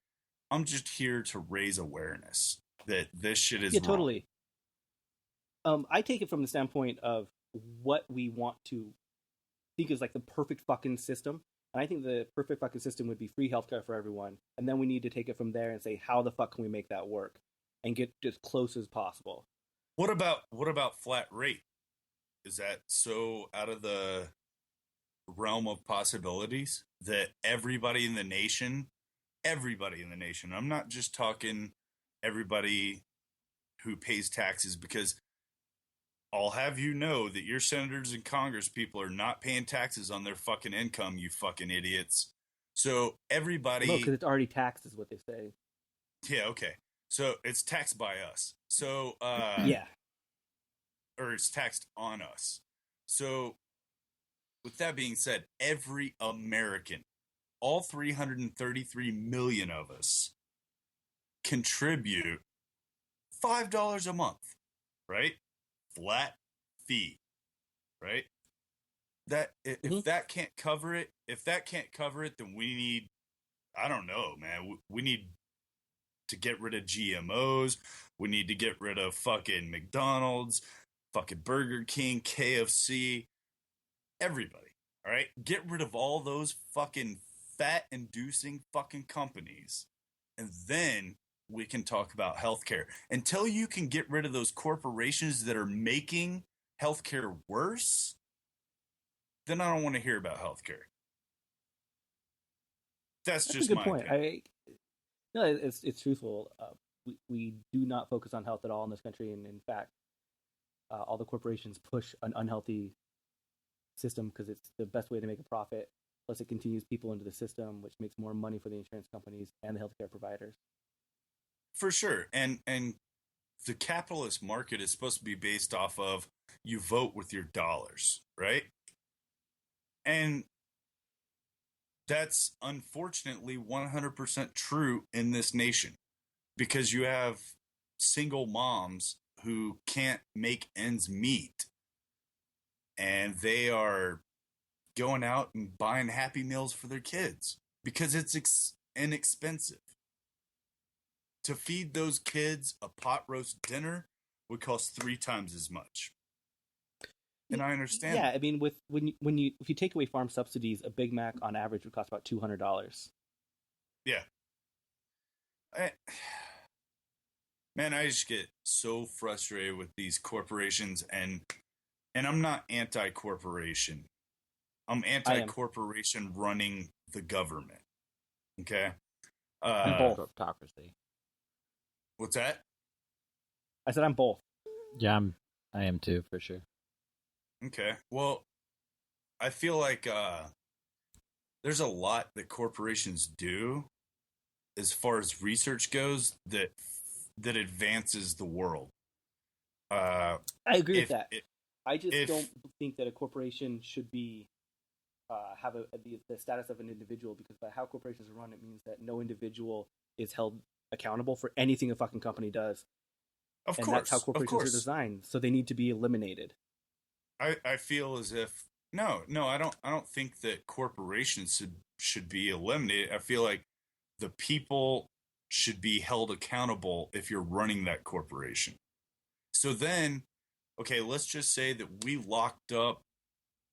[SPEAKER 5] I'm just here to raise awareness that this shit is
[SPEAKER 6] Yeah,
[SPEAKER 5] wrong.
[SPEAKER 6] totally. I take it from the standpoint of what we want to think is like the perfect fucking system. And I think the perfect fucking system would be free healthcare for everyone. And then we need to take it from there and say, how the fuck can we make that work and get as close as possible?
[SPEAKER 5] What about flat rate? Is that so out of the realm of possibilities that everybody in the nation, I'm not just talking everybody who pays taxes, because I'll have you know that your senators and Congress people are not paying taxes on their fucking income, you fucking idiots. So everybody,
[SPEAKER 6] No, because it's already taxed, is what they say.
[SPEAKER 5] yeah, okay. So it's taxed by us. So,
[SPEAKER 6] Yeah.
[SPEAKER 5] or it's taxed on us. So, with that being said, every American, all 333 million of us, contribute $5 a month, right? Flat fee, right? That if that can't cover it, then we need, I don't know, man. We need to get rid of GMOs. We need to get rid of fucking McDonald's, fucking Burger King, KFC, everybody. All right, get rid of all those fucking fat-inducing fucking companies, and then we can talk about healthcare. Until you can get rid of those corporations that are making healthcare worse, then I don't want to hear about healthcare. That's just
[SPEAKER 6] a good
[SPEAKER 5] my
[SPEAKER 6] point.
[SPEAKER 5] opinion.
[SPEAKER 6] No, it's truthful. We do not focus on health at all in this country, and in fact, all the corporations push an unhealthy system because it's the best way to make a profit. Plus, it continues people into the system, which makes more money for the insurance companies and the healthcare providers.
[SPEAKER 5] For sure. And the capitalist market is supposed to be based off of you vote with your dollars, right? And that's unfortunately 100% true in this nation because you have single moms who can't make ends meet and they are going out and buying Happy Meals for their kids because it's inexpensive. To feed those kids a pot roast dinner would cost 3 times as much. And I understand.
[SPEAKER 6] Yeah, I mean, if you take away farm subsidies, a Big Mac on average would cost about $200.
[SPEAKER 5] Yeah. Man, I just get so frustrated with these corporations, and I'm not anti-corporation. I'm anti-corporation running the government. Okay?
[SPEAKER 2] Autocracy.
[SPEAKER 5] What's that?
[SPEAKER 6] I said I'm both.
[SPEAKER 2] Yeah, I am too, for sure.
[SPEAKER 5] Okay. Well, I feel like there's a lot that corporations do as far as research goes that advances the world.
[SPEAKER 6] I agree with that. I just don't think that a corporation should be have the status of an individual, because by how corporations are run, it means that no individual is held accountable for anything a fucking company does.
[SPEAKER 5] Of course.
[SPEAKER 6] And that's how corporations are designed. So they need to be eliminated.
[SPEAKER 5] I feel as if no, I don't think that corporations should be eliminated. I feel like the people should be held accountable if you're running that corporation. So then, okay, let's just say that we locked up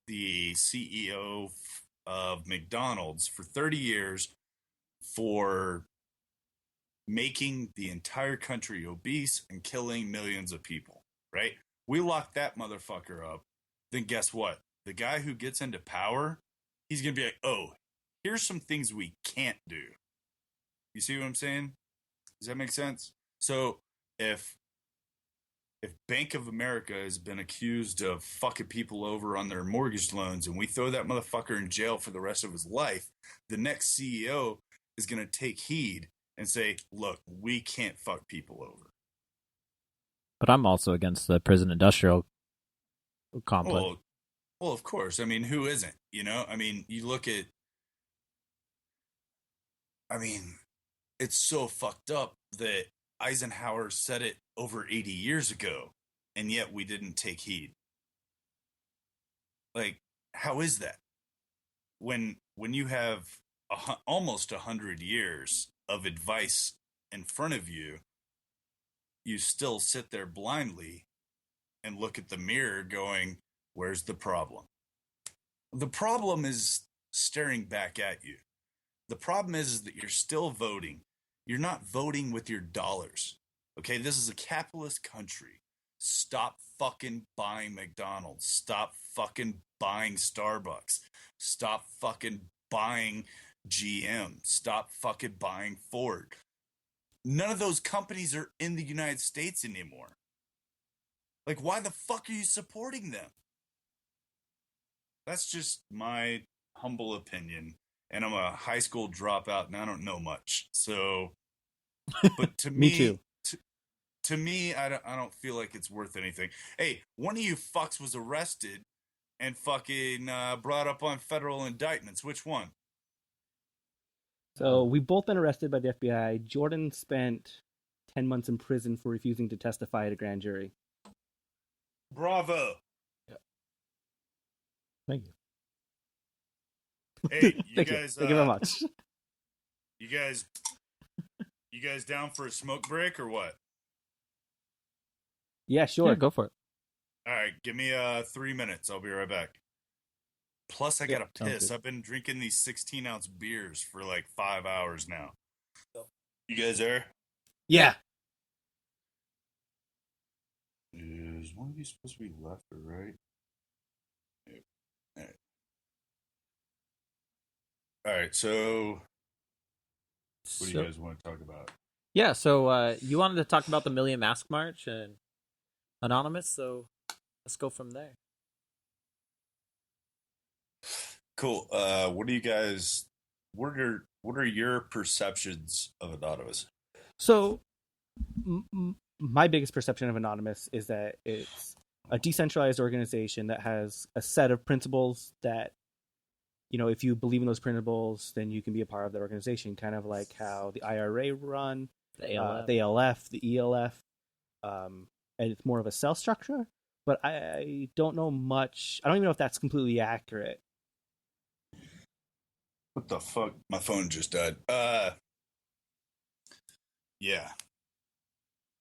[SPEAKER 5] the CEO of McDonald's for 30 years for making the entire country obese and killing millions of people, right? We locked that motherfucker up. Then guess what? The guy who gets into power, he's going to be like, oh, here's some things we can't do. You see what I'm saying? Does that make sense? So if Bank of America has been accused of fucking people over on their mortgage loans and we throw that motherfucker in jail for the rest of his life, the next CEO is going to take heed and say, look, we can't fuck people over.
[SPEAKER 2] But I'm also against the prison industrial complex.
[SPEAKER 5] Well, of course. I mean, who isn't? You know? I mean, you look at... I mean, it's so fucked up that Eisenhower said it over 80 years ago, and yet we didn't take heed. Like, how is that? When you have almost 100 years of advice in front of you, you still sit there blindly and look at the mirror going, where's the problem? The problem is staring back at you. The problem is that you're still voting. You're not voting with your dollars. Okay, this is a capitalist country. Stop fucking buying McDonald's. Stop fucking buying Starbucks. Stop fucking buying GM. Stop fucking buying Ford. None of those companies are in the United States anymore. Like, why the fuck are you supporting them? That's just my humble opinion. And I'm a high school dropout and I don't know much. So, but to
[SPEAKER 6] Me
[SPEAKER 5] me,
[SPEAKER 6] too.
[SPEAKER 5] to me, I don't feel like it's worth anything. Hey, one of you fucks was arrested and fucking brought up on federal indictments. Which one?
[SPEAKER 6] So we've both been arrested by the FBI. Jordan spent 10 months in prison for refusing to testify at a grand jury.
[SPEAKER 5] Bravo.
[SPEAKER 6] Thank you.
[SPEAKER 5] Hey, you
[SPEAKER 6] Thank
[SPEAKER 5] guys.
[SPEAKER 6] you. Thank you very much.
[SPEAKER 5] You guys down for a smoke break or what?
[SPEAKER 6] Yeah, sure.
[SPEAKER 2] Yeah, go for it.
[SPEAKER 5] All right, give me 3 minutes. I'll be right back. Plus, I gotta
[SPEAKER 2] sounds
[SPEAKER 5] piss.
[SPEAKER 2] good.
[SPEAKER 5] I've been drinking these 16-ounce beers for like 5 hours now. You guys there?
[SPEAKER 6] Yeah.
[SPEAKER 5] Is one of you supposed to be left or right? Yep. All right. All right. So, what do you guys want to talk about?
[SPEAKER 2] Yeah, so you wanted to talk about the Million Mask March and Anonymous, so let's go from there.
[SPEAKER 5] Cool. What do you guys? What are your perceptions of Anonymous?
[SPEAKER 6] So, my biggest perception of Anonymous is that it's a decentralized organization that has a set of principles that, you know, if you believe in those principles, then you can be a part of that organization. Kind of like how the IRA run,
[SPEAKER 2] The ALF.
[SPEAKER 6] the ALF, the ELF, and it's more of a cell structure. But I don't know much. I don't even know if that's completely accurate.
[SPEAKER 5] What the fuck? My phone just died. Yeah.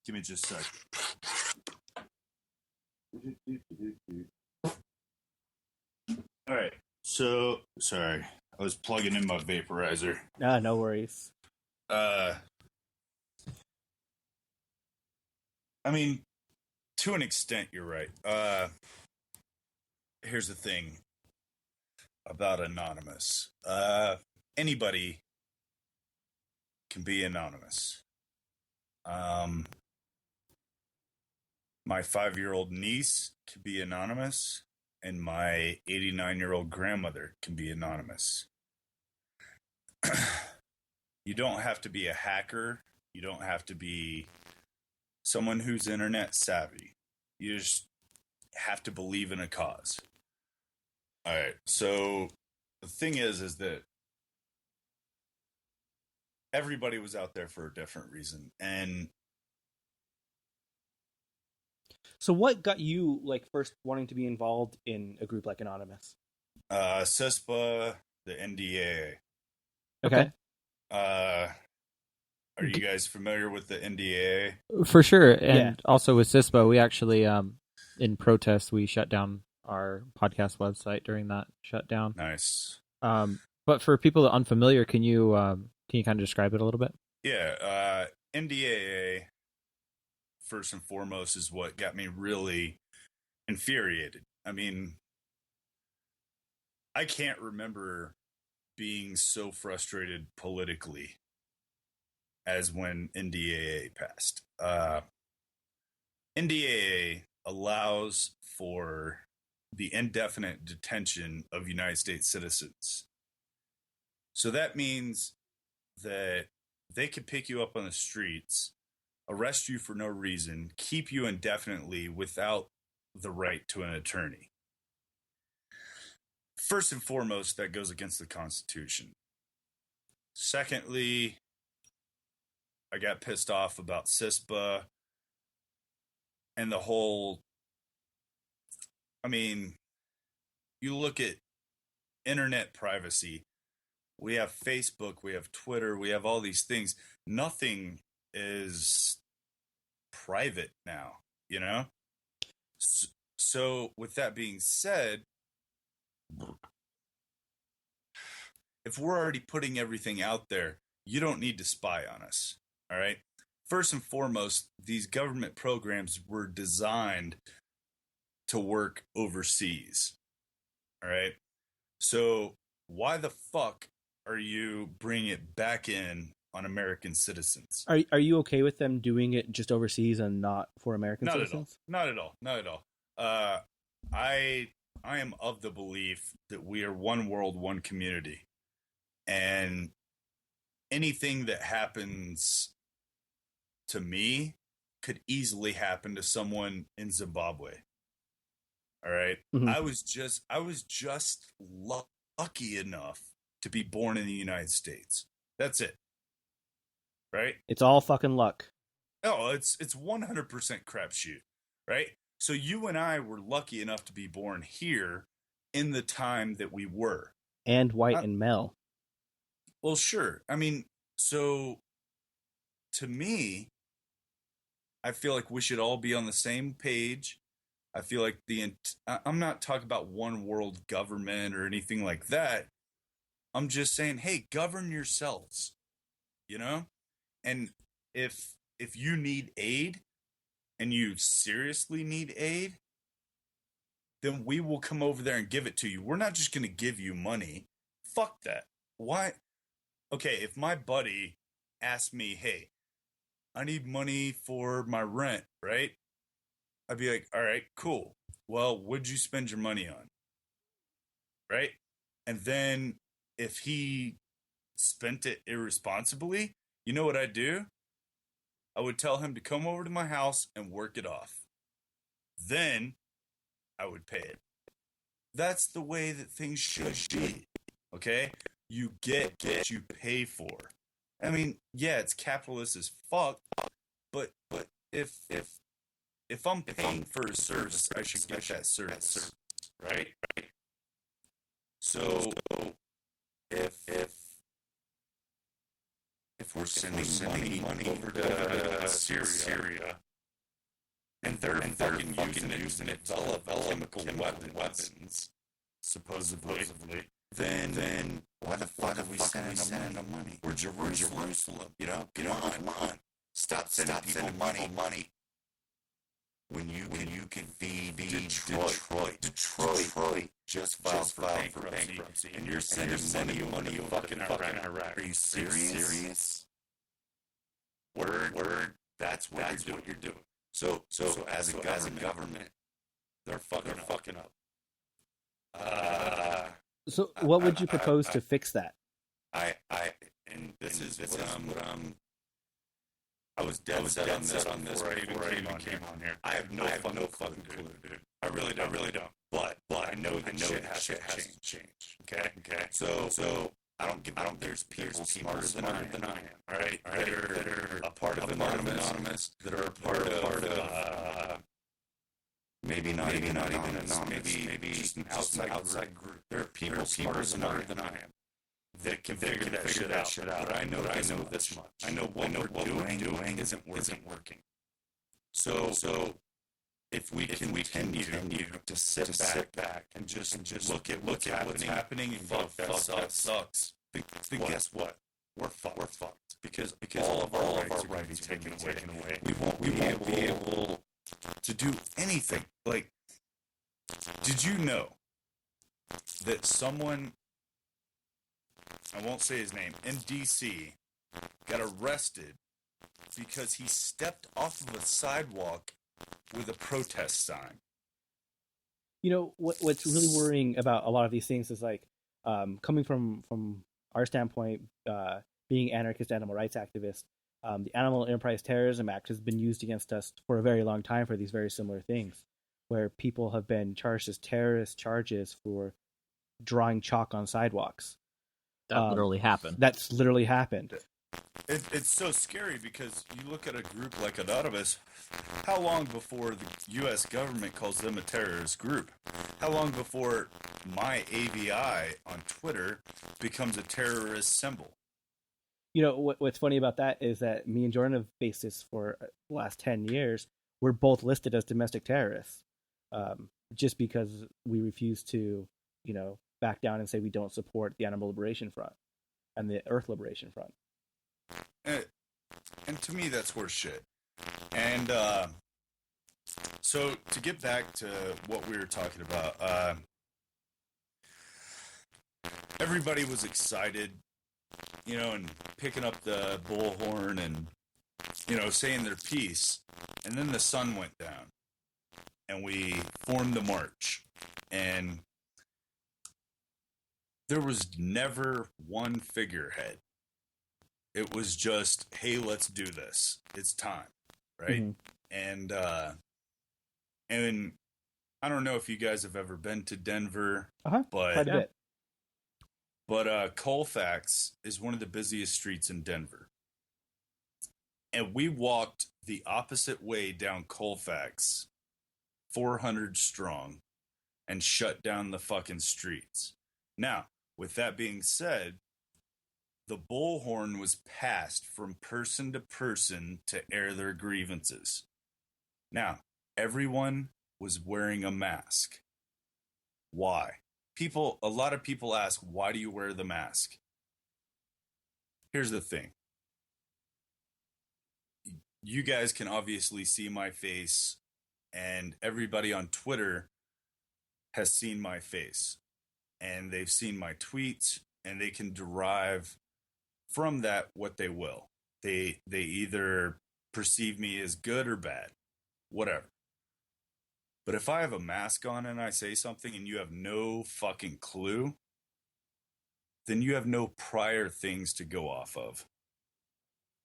[SPEAKER 5] Give me just a sec. All right. So, sorry. I was plugging in my vaporizer.
[SPEAKER 6] No worries.
[SPEAKER 5] I mean, to an extent, you're right. Here's the thing about Anonymous. Anybody can be anonymous. My 5-year-old niece can be anonymous, and my 89-year-old grandmother can be anonymous. You don't have to be a hacker. You don't have to be someone who's internet savvy. You just have to believe in a cause. All right. So the thing is that everybody was out there for a different reason. And
[SPEAKER 6] So what got you first wanting to be involved in a group like Anonymous?
[SPEAKER 5] CISPA, the NDAA.
[SPEAKER 6] Okay.
[SPEAKER 5] Are you guys familiar with the NDAA?
[SPEAKER 2] For sure. And
[SPEAKER 6] Yeah.
[SPEAKER 2] also with CISPA, we actually, in protest, we shut down our podcast website during that shutdown.
[SPEAKER 5] Nice.
[SPEAKER 2] But for people that are unfamiliar, can you kind of describe it a little bit?
[SPEAKER 5] Yeah. NDAA, first and foremost, is what got me really infuriated. I mean, I can't remember being so frustrated politically as when NDAA passed. NDAA allows for the indefinite detention of United States citizens. So that means that they could pick you up on the streets, arrest you for no reason, keep you indefinitely without the right to an attorney. First and foremost, that goes against the Constitution. Secondly, I got pissed off about CISPA and the whole, I mean, you look at internet privacy. We have Facebook, we have Twitter, we have all these things. Nothing is private now, you know? So with that being said, if we're already putting everything out there, you don't need to spy on us, all right? First and foremost, these government programs were designed to work overseas, all right? So why the fuck are you bringing it back in on American citizens.
[SPEAKER 6] Are you okay with them doing it just overseas and not for American
[SPEAKER 5] Not
[SPEAKER 6] citizens?
[SPEAKER 5] at all. Not at all. I am of the belief that we are one world, one community, and anything that happens to me could easily happen to someone in Zimbabwe. All right.
[SPEAKER 6] Mhm.
[SPEAKER 5] I was just lucky enough to be born in the United States. That's it. Right?
[SPEAKER 6] It's all fucking luck.
[SPEAKER 5] No, it's 100% crapshoot. Right? So you and I were lucky enough to be born here in the time that we were.
[SPEAKER 6] And white and male.
[SPEAKER 5] Well, sure. I mean, so to me, I feel like we should all be on the same page. I feel like I'm not talking about one world government or anything like that. I'm just saying, hey, govern yourselves, you know? And if you need aid and you seriously need aid, then we will come over there and give it to you. We're not just going to give you money. Fuck that. Why? Okay, if my buddy asked me, hey, I need money for my rent, right? I'd be like, all right, cool. Well, what'd you spend your money on? Right? And then if he spent it irresponsibly, you know what I'd do? I would tell him to come over to my house and work it off. Then I would pay it. That's the way that things should be. Okay? You get what you pay for. I mean, yeah, it's capitalist as fuck, but if I'm paying for a service, I should get that service, right? So if we're sending money over to Syria and they're fucking using it to develop chemical weapons, supposedly, then why the fuck are we sending them money? We're Jerusalem, you know? Come on. Stop sending people money. When you can feed Detroit just filed for bankruptcy, and you're sending money to fucking Iraq. Are you serious? Word. That's what you're doing. So as a government, they're fucking up.
[SPEAKER 6] So what would you propose to fix that?
[SPEAKER 5] And this is what I'm. I was dead set on this before I even came on here. I have no fucking clue, dude. I really don't. But I know that shit has to change. Okay. So I don't. There's people smarter than I am. All right. That are a part of Anonymous. That are a part of. Maybe not even Anonymous. Maybe just an outside group. There are people smarter than I am that can figure that shit out. But I know this much. I know what we're doing isn't working. So if we continue to sit back and just look at what's happening and go, that sucks. Then guess what? We're fucked. Because all of our rights are going to be taken away. We won't be able to do anything. Like, did you know that someone, I won't say his name, in D.C. got arrested because he stepped off of a sidewalk with a protest sign?
[SPEAKER 6] You know, what's really worrying about a lot of these things is like, coming from our standpoint, being anarchist animal rights activists, the Animal Enterprise Terrorism Act has been used against us for a very long time for these very similar things, where people have been charged as terrorist charges for drawing chalk on sidewalks.
[SPEAKER 2] That literally happened.
[SPEAKER 6] That's literally happened.
[SPEAKER 5] It's so scary because you look at a group like Anonymous. How long before the U.S. government calls them a terrorist group? How long before my AVI on Twitter becomes a terrorist symbol?
[SPEAKER 6] You know, what's funny about that is that me and Jordan have faced this for the last 10 years. We're both listed as domestic terrorists, just because we refuse to, back down and say we don't support the Animal Liberation Front and the Earth Liberation Front.
[SPEAKER 5] And to me, that's horse shit. And so to get back to what we were talking about, everybody was excited and picking up the bullhorn and, saying their piece. And then the sun went down and we formed the march. And there was never one figurehead. It was just, hey, let's do this. It's time. Right. And I don't know if you guys have ever been to Denver, but
[SPEAKER 6] quite a bit.
[SPEAKER 5] But Colfax is one of the busiest streets in Denver. And we walked the opposite way down Colfax, 400 strong, and shut down the fucking streets. Now, with that being said, the bullhorn was passed from person to person to air their grievances. Now, everyone was wearing a mask. Why? A lot of people ask, why do you wear the mask? Here's the thing. You guys can obviously see my face, and everybody on Twitter has seen my face, and they've seen my tweets, and they can derive from that what they will. They either perceive me as good or bad, whatever. But if I have a mask on and I say something and you have no fucking clue, then you have no prior things to go off of.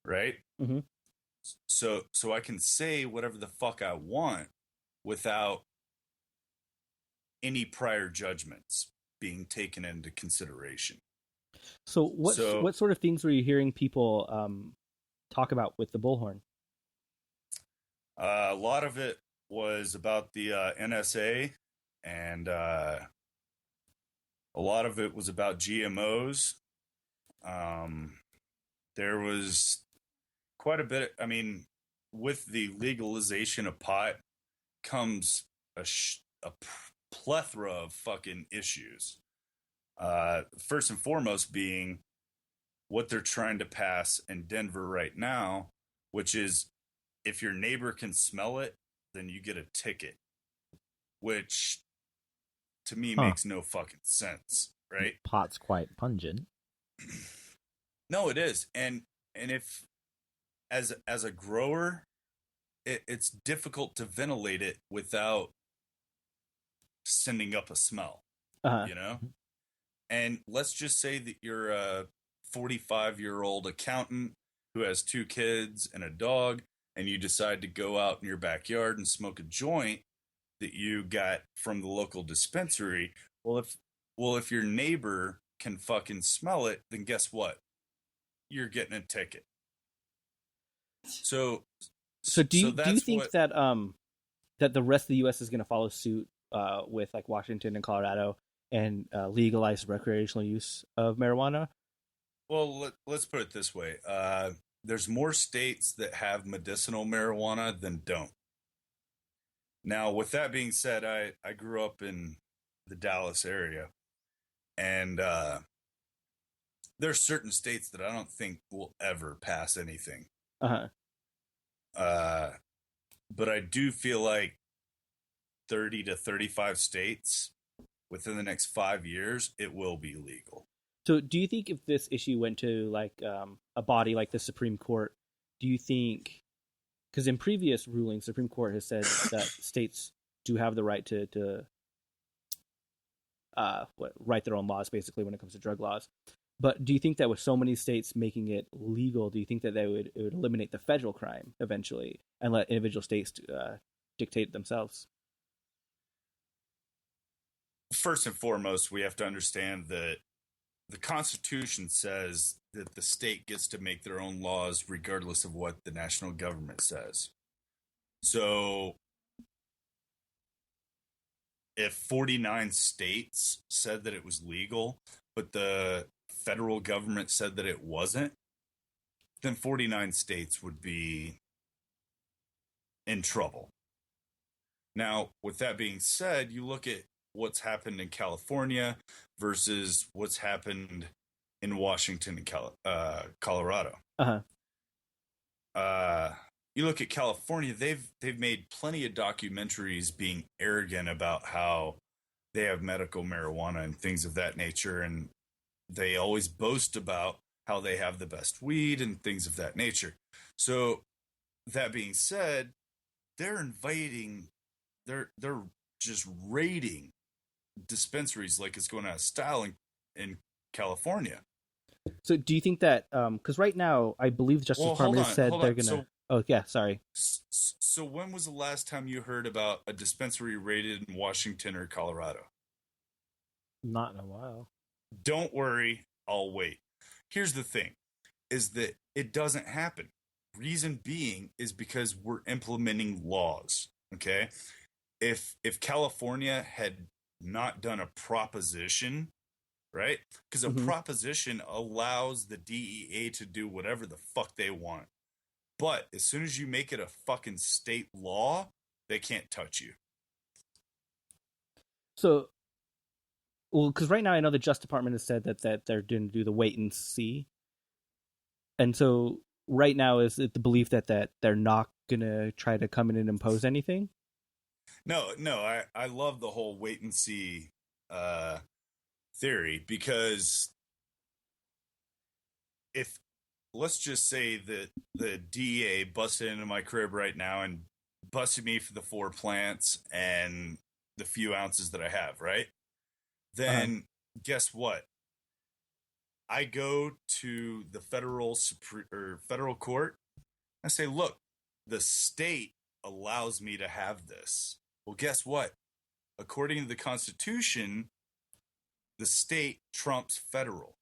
[SPEAKER 5] Right?
[SPEAKER 6] Mm-hmm.
[SPEAKER 5] So I can say whatever the fuck I want without any prior judgments being taken into consideration.
[SPEAKER 6] So what sort of things were you hearing people talk about with the bullhorn?
[SPEAKER 5] A lot of it was about the NSA, and a lot of it was about GMOs. There was quite a bit. I mean, with the legalization of pot comes a plethora of fucking issues. First and foremost being what they're trying to pass in Denver right now, which is if your neighbor can smell it, then you get a ticket, which to me makes no fucking sense, right?
[SPEAKER 2] Pot's quite pungent.
[SPEAKER 5] No, it is. And if as a grower, it's difficult to ventilate it without sending up a smell, And let's just say that you're a 45-year-old accountant who has 2 kids and a dog, and you decide to go out in your backyard and smoke a joint that you got from the local dispensary. Well, if your neighbor can fucking smell it, then guess what? You're getting a ticket. So
[SPEAKER 6] do you think that that the rest of the U.S. is going to follow suit with like Washington and Colorado and legalize recreational use of marijuana?
[SPEAKER 5] Well, let's put it this way. There's more states that have medicinal marijuana than don't. Now, with that being said, I grew up in the Dallas area, and there's certain states that I don't think will ever pass anything.
[SPEAKER 6] Uh-huh.
[SPEAKER 5] But I do feel like 30 to 35 states within the next 5 years, it will be legal.
[SPEAKER 6] So do you think if this issue went to like a body like the Supreme Court, do you think, because in previous rulings, Supreme Court has said that states do have the right to write their own laws, basically, when it comes to drug laws. But do you think that with so many states making it legal, do you think that it would eliminate the federal crime eventually and let individual states dictate themselves?
[SPEAKER 5] First and foremost, we have to understand that the Constitution says that the state gets to make their own laws regardless of what the national government says. So if 49 states said that it was legal, but the federal government said that it wasn't, then 49 states would be in trouble. Now, with that being said, you look at what's happened in California versus what's happened in Washington and Colorado.
[SPEAKER 6] Uh-huh.
[SPEAKER 5] You look at California, they've made plenty of documentaries being arrogant about how they have medical marijuana and things of that nature, and they always boast about how they have the best weed and things of that nature. So that being said, they're invading, they're just raiding dispensaries like it's going out of style in California.
[SPEAKER 6] So do you think that because right now I believe the Justice Department has said they're gonna sorry.
[SPEAKER 5] So when was the last time you heard about a dispensary raided in Washington or Colorado?
[SPEAKER 6] Not in a while.
[SPEAKER 5] Don't worry, I'll wait. Here's the thing, is that it doesn't happen. Reason being is because we're implementing laws, okay? If California had not done a proposition, right? Because a proposition allows the DEA to do whatever the fuck they want. But as soon as you make it a fucking state law, they can't touch you.
[SPEAKER 6] So, well, because right now I know the Justice Department has said that they're going to do the wait and see. And so right now is it the belief that they're not going to try to come in and impose anything?
[SPEAKER 5] No, I love the whole wait and see theory, because if, let's just say that the DEA busted into my crib right now and busted me for the 4 plants and the few ounces that I have, right? Then guess what? I go to the federal court. I say, look, the state allows me to have this. Well, guess what? According to the Constitution, the state trumps federal.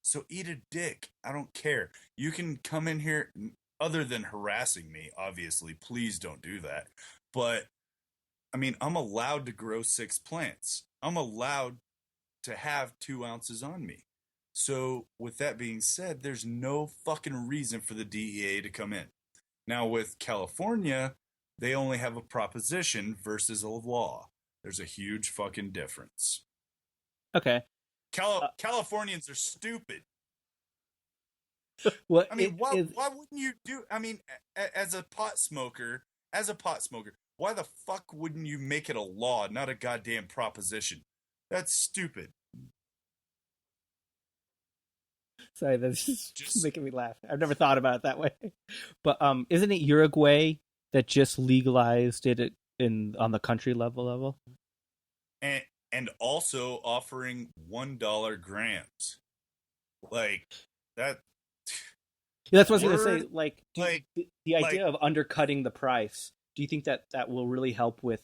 [SPEAKER 5] So eat a dick. I don't care. You can come in here, other than harassing me, obviously. Please don't do that. But, I mean, I'm allowed to grow 6 plants. I'm allowed to have 2 ounces on me. So, with that being said, there's no fucking reason for the DEA to come in. Now, with California, they only have a proposition versus a law. There's a huge fucking difference.
[SPEAKER 6] Okay.
[SPEAKER 5] Californians are stupid.
[SPEAKER 6] Well,
[SPEAKER 5] I mean, why wouldn't you do? I mean, as a pot smoker, why the fuck wouldn't you make it a law, not a goddamn proposition? That's stupid.
[SPEAKER 6] Sorry, that's just making me laugh. I've never thought about it that way. But isn't it Uruguay that just legalized it on the country level?
[SPEAKER 5] And also offering $1 grams, like that.
[SPEAKER 6] Yeah, that's what I was going to say. The idea of undercutting the price. Do you think that will really help with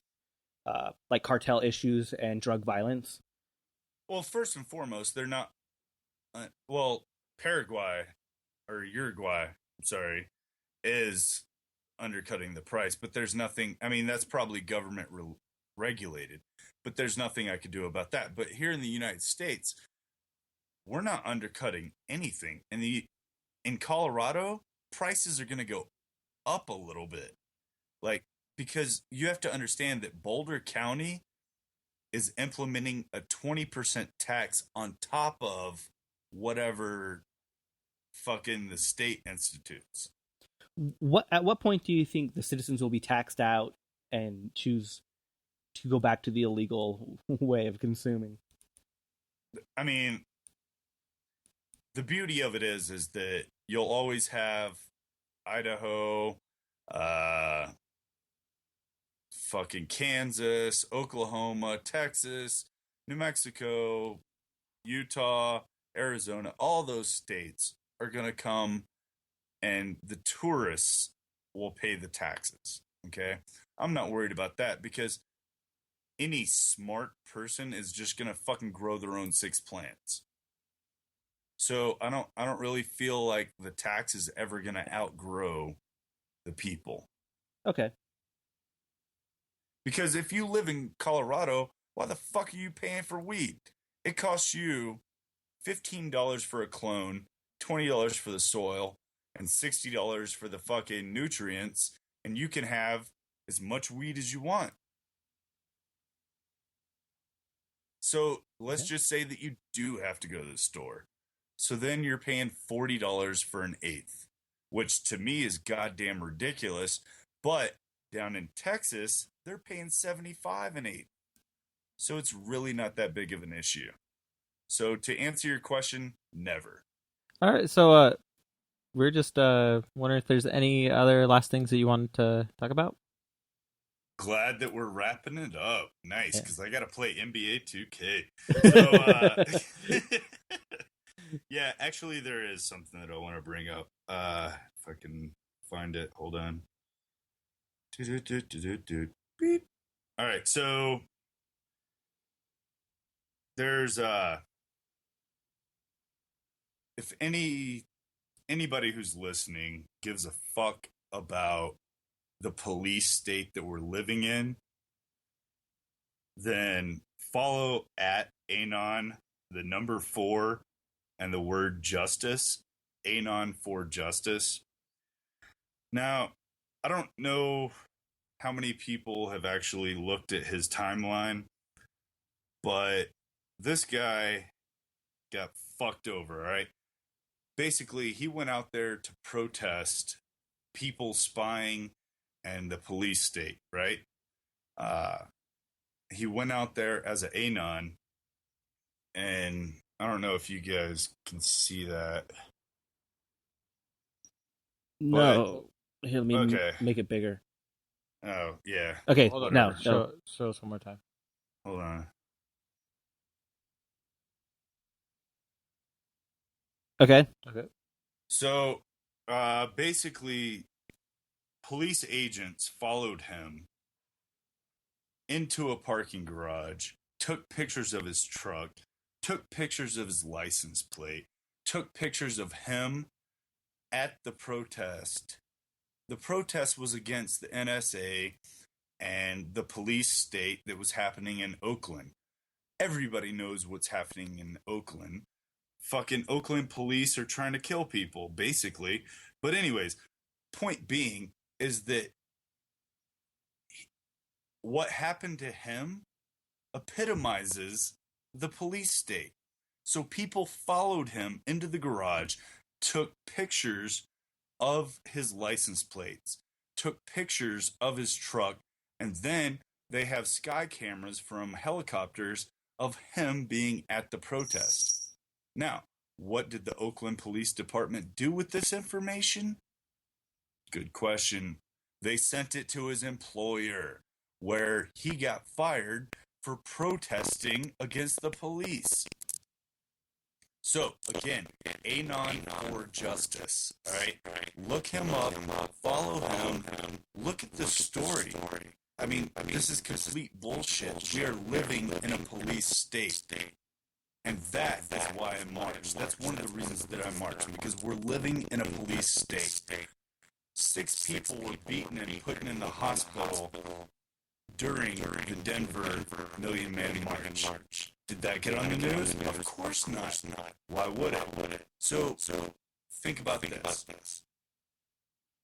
[SPEAKER 6] like cartel issues and drug violence?
[SPEAKER 5] Well, first and foremost, they're not. Paraguay or Uruguay, I'm sorry, is undercutting the price, but there's nothing. I mean, that's probably government regulated, but there's nothing I could do about that. But here in the United States, we're not undercutting anything. In Colorado, prices are going to go up a little bit, because you have to understand that Boulder County is implementing a 20% tax on top of whatever fucking the state institutes.
[SPEAKER 6] At what point do you think the citizens will be taxed out and choose to go back to the illegal way of consuming?
[SPEAKER 5] I mean, the beauty of it is that you'll always have Idaho, fucking Kansas, Oklahoma, Texas, New Mexico, Utah, Arizona. All those states are going to come and the tourists will pay the taxes. Okay? I'm not worried about that because any smart person is just going to fucking grow their own 6 plants. So I don't really feel like the tax is ever going to outgrow the people.
[SPEAKER 6] Okay.
[SPEAKER 5] Because if you live in Colorado, why the fuck are you paying for weed? It costs you $15 for a clone, $20 for the soil, and $60 for the fucking nutrients, and you can have as much weed as you want. So let's just say that you do have to go to the store. So then you're paying $40 for an eighth, which to me is goddamn ridiculous. But down in Texas, they're paying $75 an eighth. So it's really not that big of an issue. So to answer your question, never.
[SPEAKER 2] All right, so we're just wondering if there's any other last things that you wanted to talk about.
[SPEAKER 5] Glad that we're wrapping it up. Nice,
[SPEAKER 2] Yeah.
[SPEAKER 5] because I got to play NBA 2K. So, yeah, actually, there is something that I want to bring up. If I can find it, hold on. Beep. All right, so there's if anybody who's listening gives a fuck about the police state that we're living in, then follow at Anon, the number 4, and the word justice, Anon for Justice. Now, I don't know how many people have actually looked at his timeline, but this guy got fucked over, right? Basically, he went out there to protest people spying and the police state, right? He went out there as an Anon, and I don't know if you guys can see that.
[SPEAKER 6] No. Here, let me
[SPEAKER 5] Okay.
[SPEAKER 6] make it bigger.
[SPEAKER 5] Oh, yeah.
[SPEAKER 6] Okay,
[SPEAKER 2] Hold on.
[SPEAKER 6] now.
[SPEAKER 2] Show us one more time.
[SPEAKER 5] Hold on.
[SPEAKER 6] Okay.
[SPEAKER 5] So, basically, police agents followed him into a parking garage, took pictures of his truck, took pictures of his license plate, took pictures of him at the protest. The protest was against the NSA and the police state that was happening in Oakland. Everybody knows what's happening in Oakland. Fucking Oakland police are trying to kill people, basically. But anyways, point being is that what happened to him epitomizes the police state. So people followed him into the garage, took pictures of his license plates, took pictures of his truck, and then they have sky cameras from helicopters of him being at the protest. Now, what did the Oakland Police Department do with this information? Good question. They sent it to his employer, where he got fired for protesting against the police. So, again, Anon for Justice, all right? Look him up, follow him, look at the story. I mean, this is complete bullshit. We are living in a police state. And that is why I march. That's one of the reasons that I march, because we're living in a police state. 6 people were beaten and put in the hospital during the Denver Million Man March. Did that get on the news? Of course not. Why would it? So, think about this.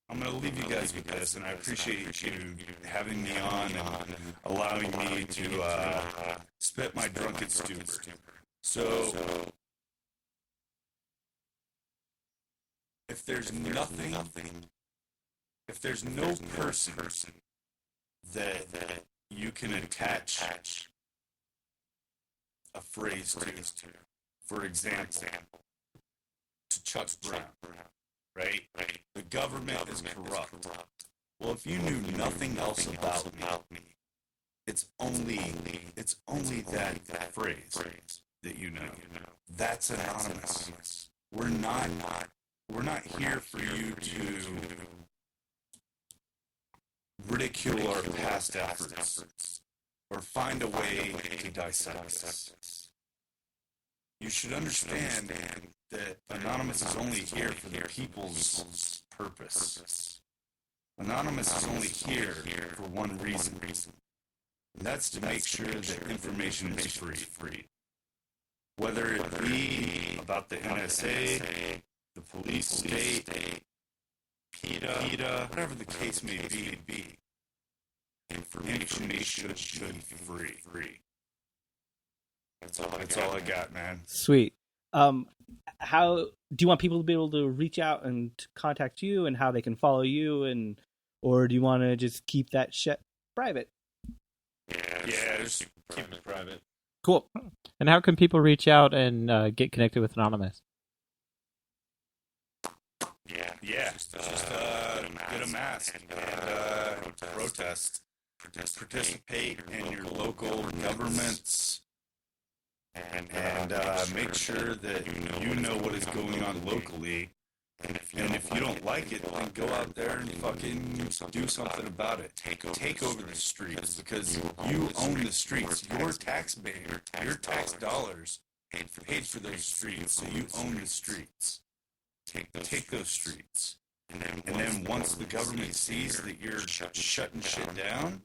[SPEAKER 5] I'm going to leave you guys with this, and I appreciate you having me on and allowing me to spit my drunken stupor. So, if there's no person that you can attach a phrase to, for example, to Chuck Brown, right? The government is corrupt. Well, if you knew nothing else about me, it's only that phrase that you know. That's anonymous. We're not here for you to ridicule our past efforts or find a way to dissect us. You should understand that Anonymous is only here for the people's purpose. Anonymous is only here for one reason, and that's to make sure that information is free. Whether it be about the NSA, the police state, PETA, whatever the case may be, information should be free. That's all I got, man.
[SPEAKER 6] Sweet. How do you want people to be able to reach out and contact you, and how they can follow you, or do you want to just keep that shit private?
[SPEAKER 5] Yeah, just keep it private.
[SPEAKER 6] Cool.
[SPEAKER 2] And how can people reach out and get connected with Anonymous?
[SPEAKER 5] Yeah, just get a mask and protest. Participate in your local governments and make sure that you know what is going on locally. And if you don't like it, then go out there and fucking do something about it. Take over the streets because you own the streets. Your your tax dollars paid for those streets, so you own the streets. Take those streets. And then once the government sees that you're shutting shit down,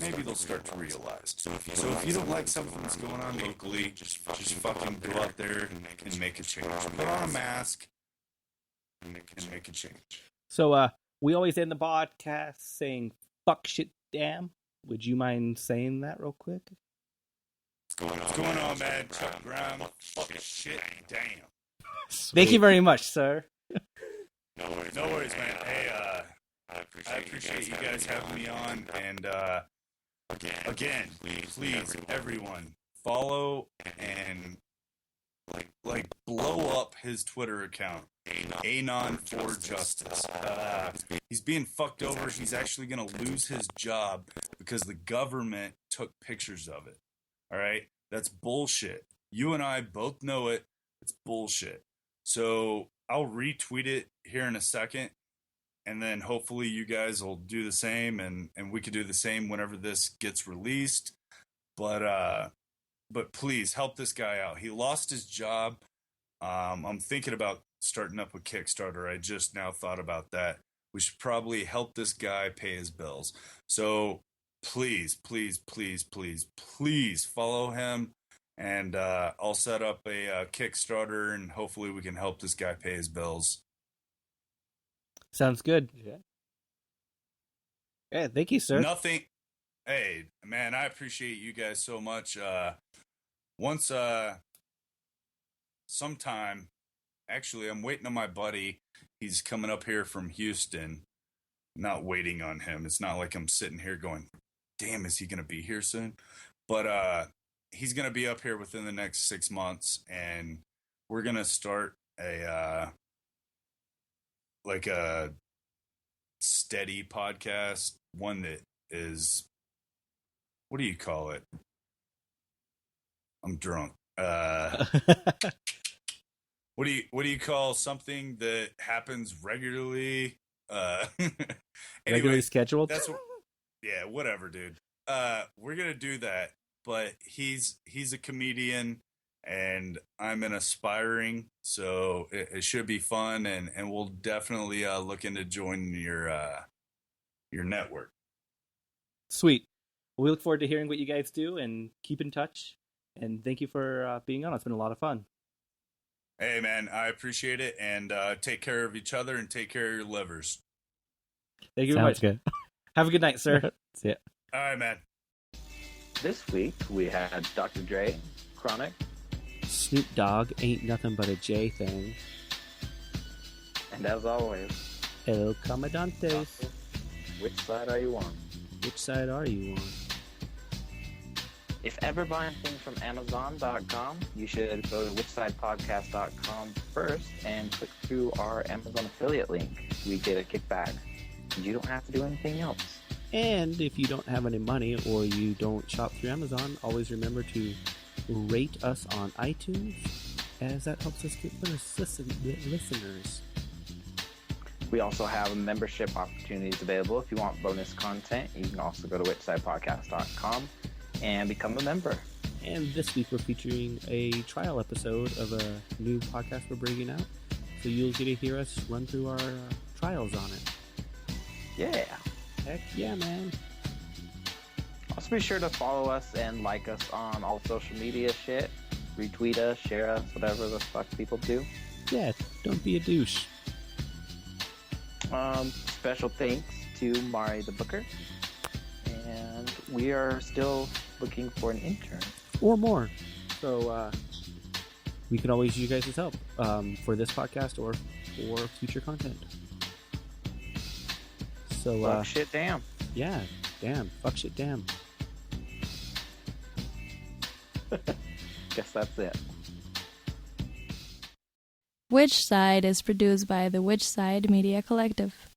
[SPEAKER 5] maybe they'll start to realize. So if you don't like something that's going on locally, just fucking go out there and make a change. Put on a mask and make a change.
[SPEAKER 6] So we always end the podcast saying "fuck shit damn." Would you mind saying that real quick?
[SPEAKER 5] What's going on, man? Chuck Brown, fuck shit damn.
[SPEAKER 6] Thank you very much, sir.
[SPEAKER 5] No worries, man. Hey, I appreciate you guys having me on. And again, please, everyone, follow and like blow up his Twitter account, Anon for Justice. He's being fucked over. He's actually gonna lose his job because the government took pictures of it. All right, that's bullshit. You and I both know it. It's bullshit. So I'll retweet it here in a second, and then hopefully you guys will do the same, and we can do the same whenever this gets released. But please help this guy out. He lost his job. I'm thinking about starting up with Kickstarter. I just now thought about that. We should probably help this guy pay his bills. So please follow him. And I'll set up a Kickstarter, and hopefully we can help this guy pay his bills.
[SPEAKER 6] Sounds good. Yeah, thank you, sir.
[SPEAKER 5] Nothing. Hey, man, I appreciate you guys so much. Once, sometime, actually, I'm waiting on my buddy. He's coming up here from Houston. Not waiting on him. It's not like I'm sitting here going, damn, is he going to be here soon? But, he's going to be up here within the next 6 months, and we're going to start a steady podcast, one that is, what do you call it? I'm drunk. What do you call something that happens regularly?
[SPEAKER 6] Regularly scheduled?
[SPEAKER 5] Yeah, whatever, dude. We're going to do that. But he's a comedian, and I'm an aspiring, so it should be fun, and we'll definitely look into joining your network.
[SPEAKER 6] Sweet. We look forward to hearing what you guys do, and keep in touch. And thank you for being on. It's been a lot of fun.
[SPEAKER 5] Hey, man, I appreciate it, and take care of each other, and take care of your livers.
[SPEAKER 6] Thank you very much.
[SPEAKER 2] Sounds good.
[SPEAKER 6] Have a good night, sir.
[SPEAKER 2] See ya.
[SPEAKER 5] All right, man.
[SPEAKER 7] This week we had Dr. Dre, Chronic,
[SPEAKER 6] Snoop Dogg ain't nothing but a J thing.
[SPEAKER 7] and as always,
[SPEAKER 6] El Comandantes.
[SPEAKER 7] which side are you on?
[SPEAKER 6] Which side are you on?
[SPEAKER 7] If ever buying things from Amazon.com, you should go to whichsidepodcast.com first and click through our Amazon affiliate link. We get a kickback, and you don't have to do anything else.
[SPEAKER 6] And if you don't have any money or you don't shop through Amazon, always remember to rate us on iTunes, as that helps us get listeners.
[SPEAKER 7] We also have membership opportunities available. If you want bonus content, you can also go to whichsidepodcast.com and become a member.
[SPEAKER 6] And this week we're featuring a trial episode of a new podcast we're bringing out. So you'll get to hear us run through our trials on it.
[SPEAKER 7] Yeah.
[SPEAKER 6] Heck yeah, man.
[SPEAKER 7] Also be sure to follow us and like us on all social media shit. Retweet us, share us, whatever the fuck people do.
[SPEAKER 6] Yeah, don't be a douche.
[SPEAKER 7] Special thanks to Mari the Booker. And we are still looking for an intern.
[SPEAKER 6] Or more. So we could always use you guys' help for this podcast or for future content. So
[SPEAKER 7] Fuck shit, damn.
[SPEAKER 6] yeah, damn. Fuck shit, damn.
[SPEAKER 7] Guess that's it.
[SPEAKER 1] Which Side is produced by the Which Side Media Collective.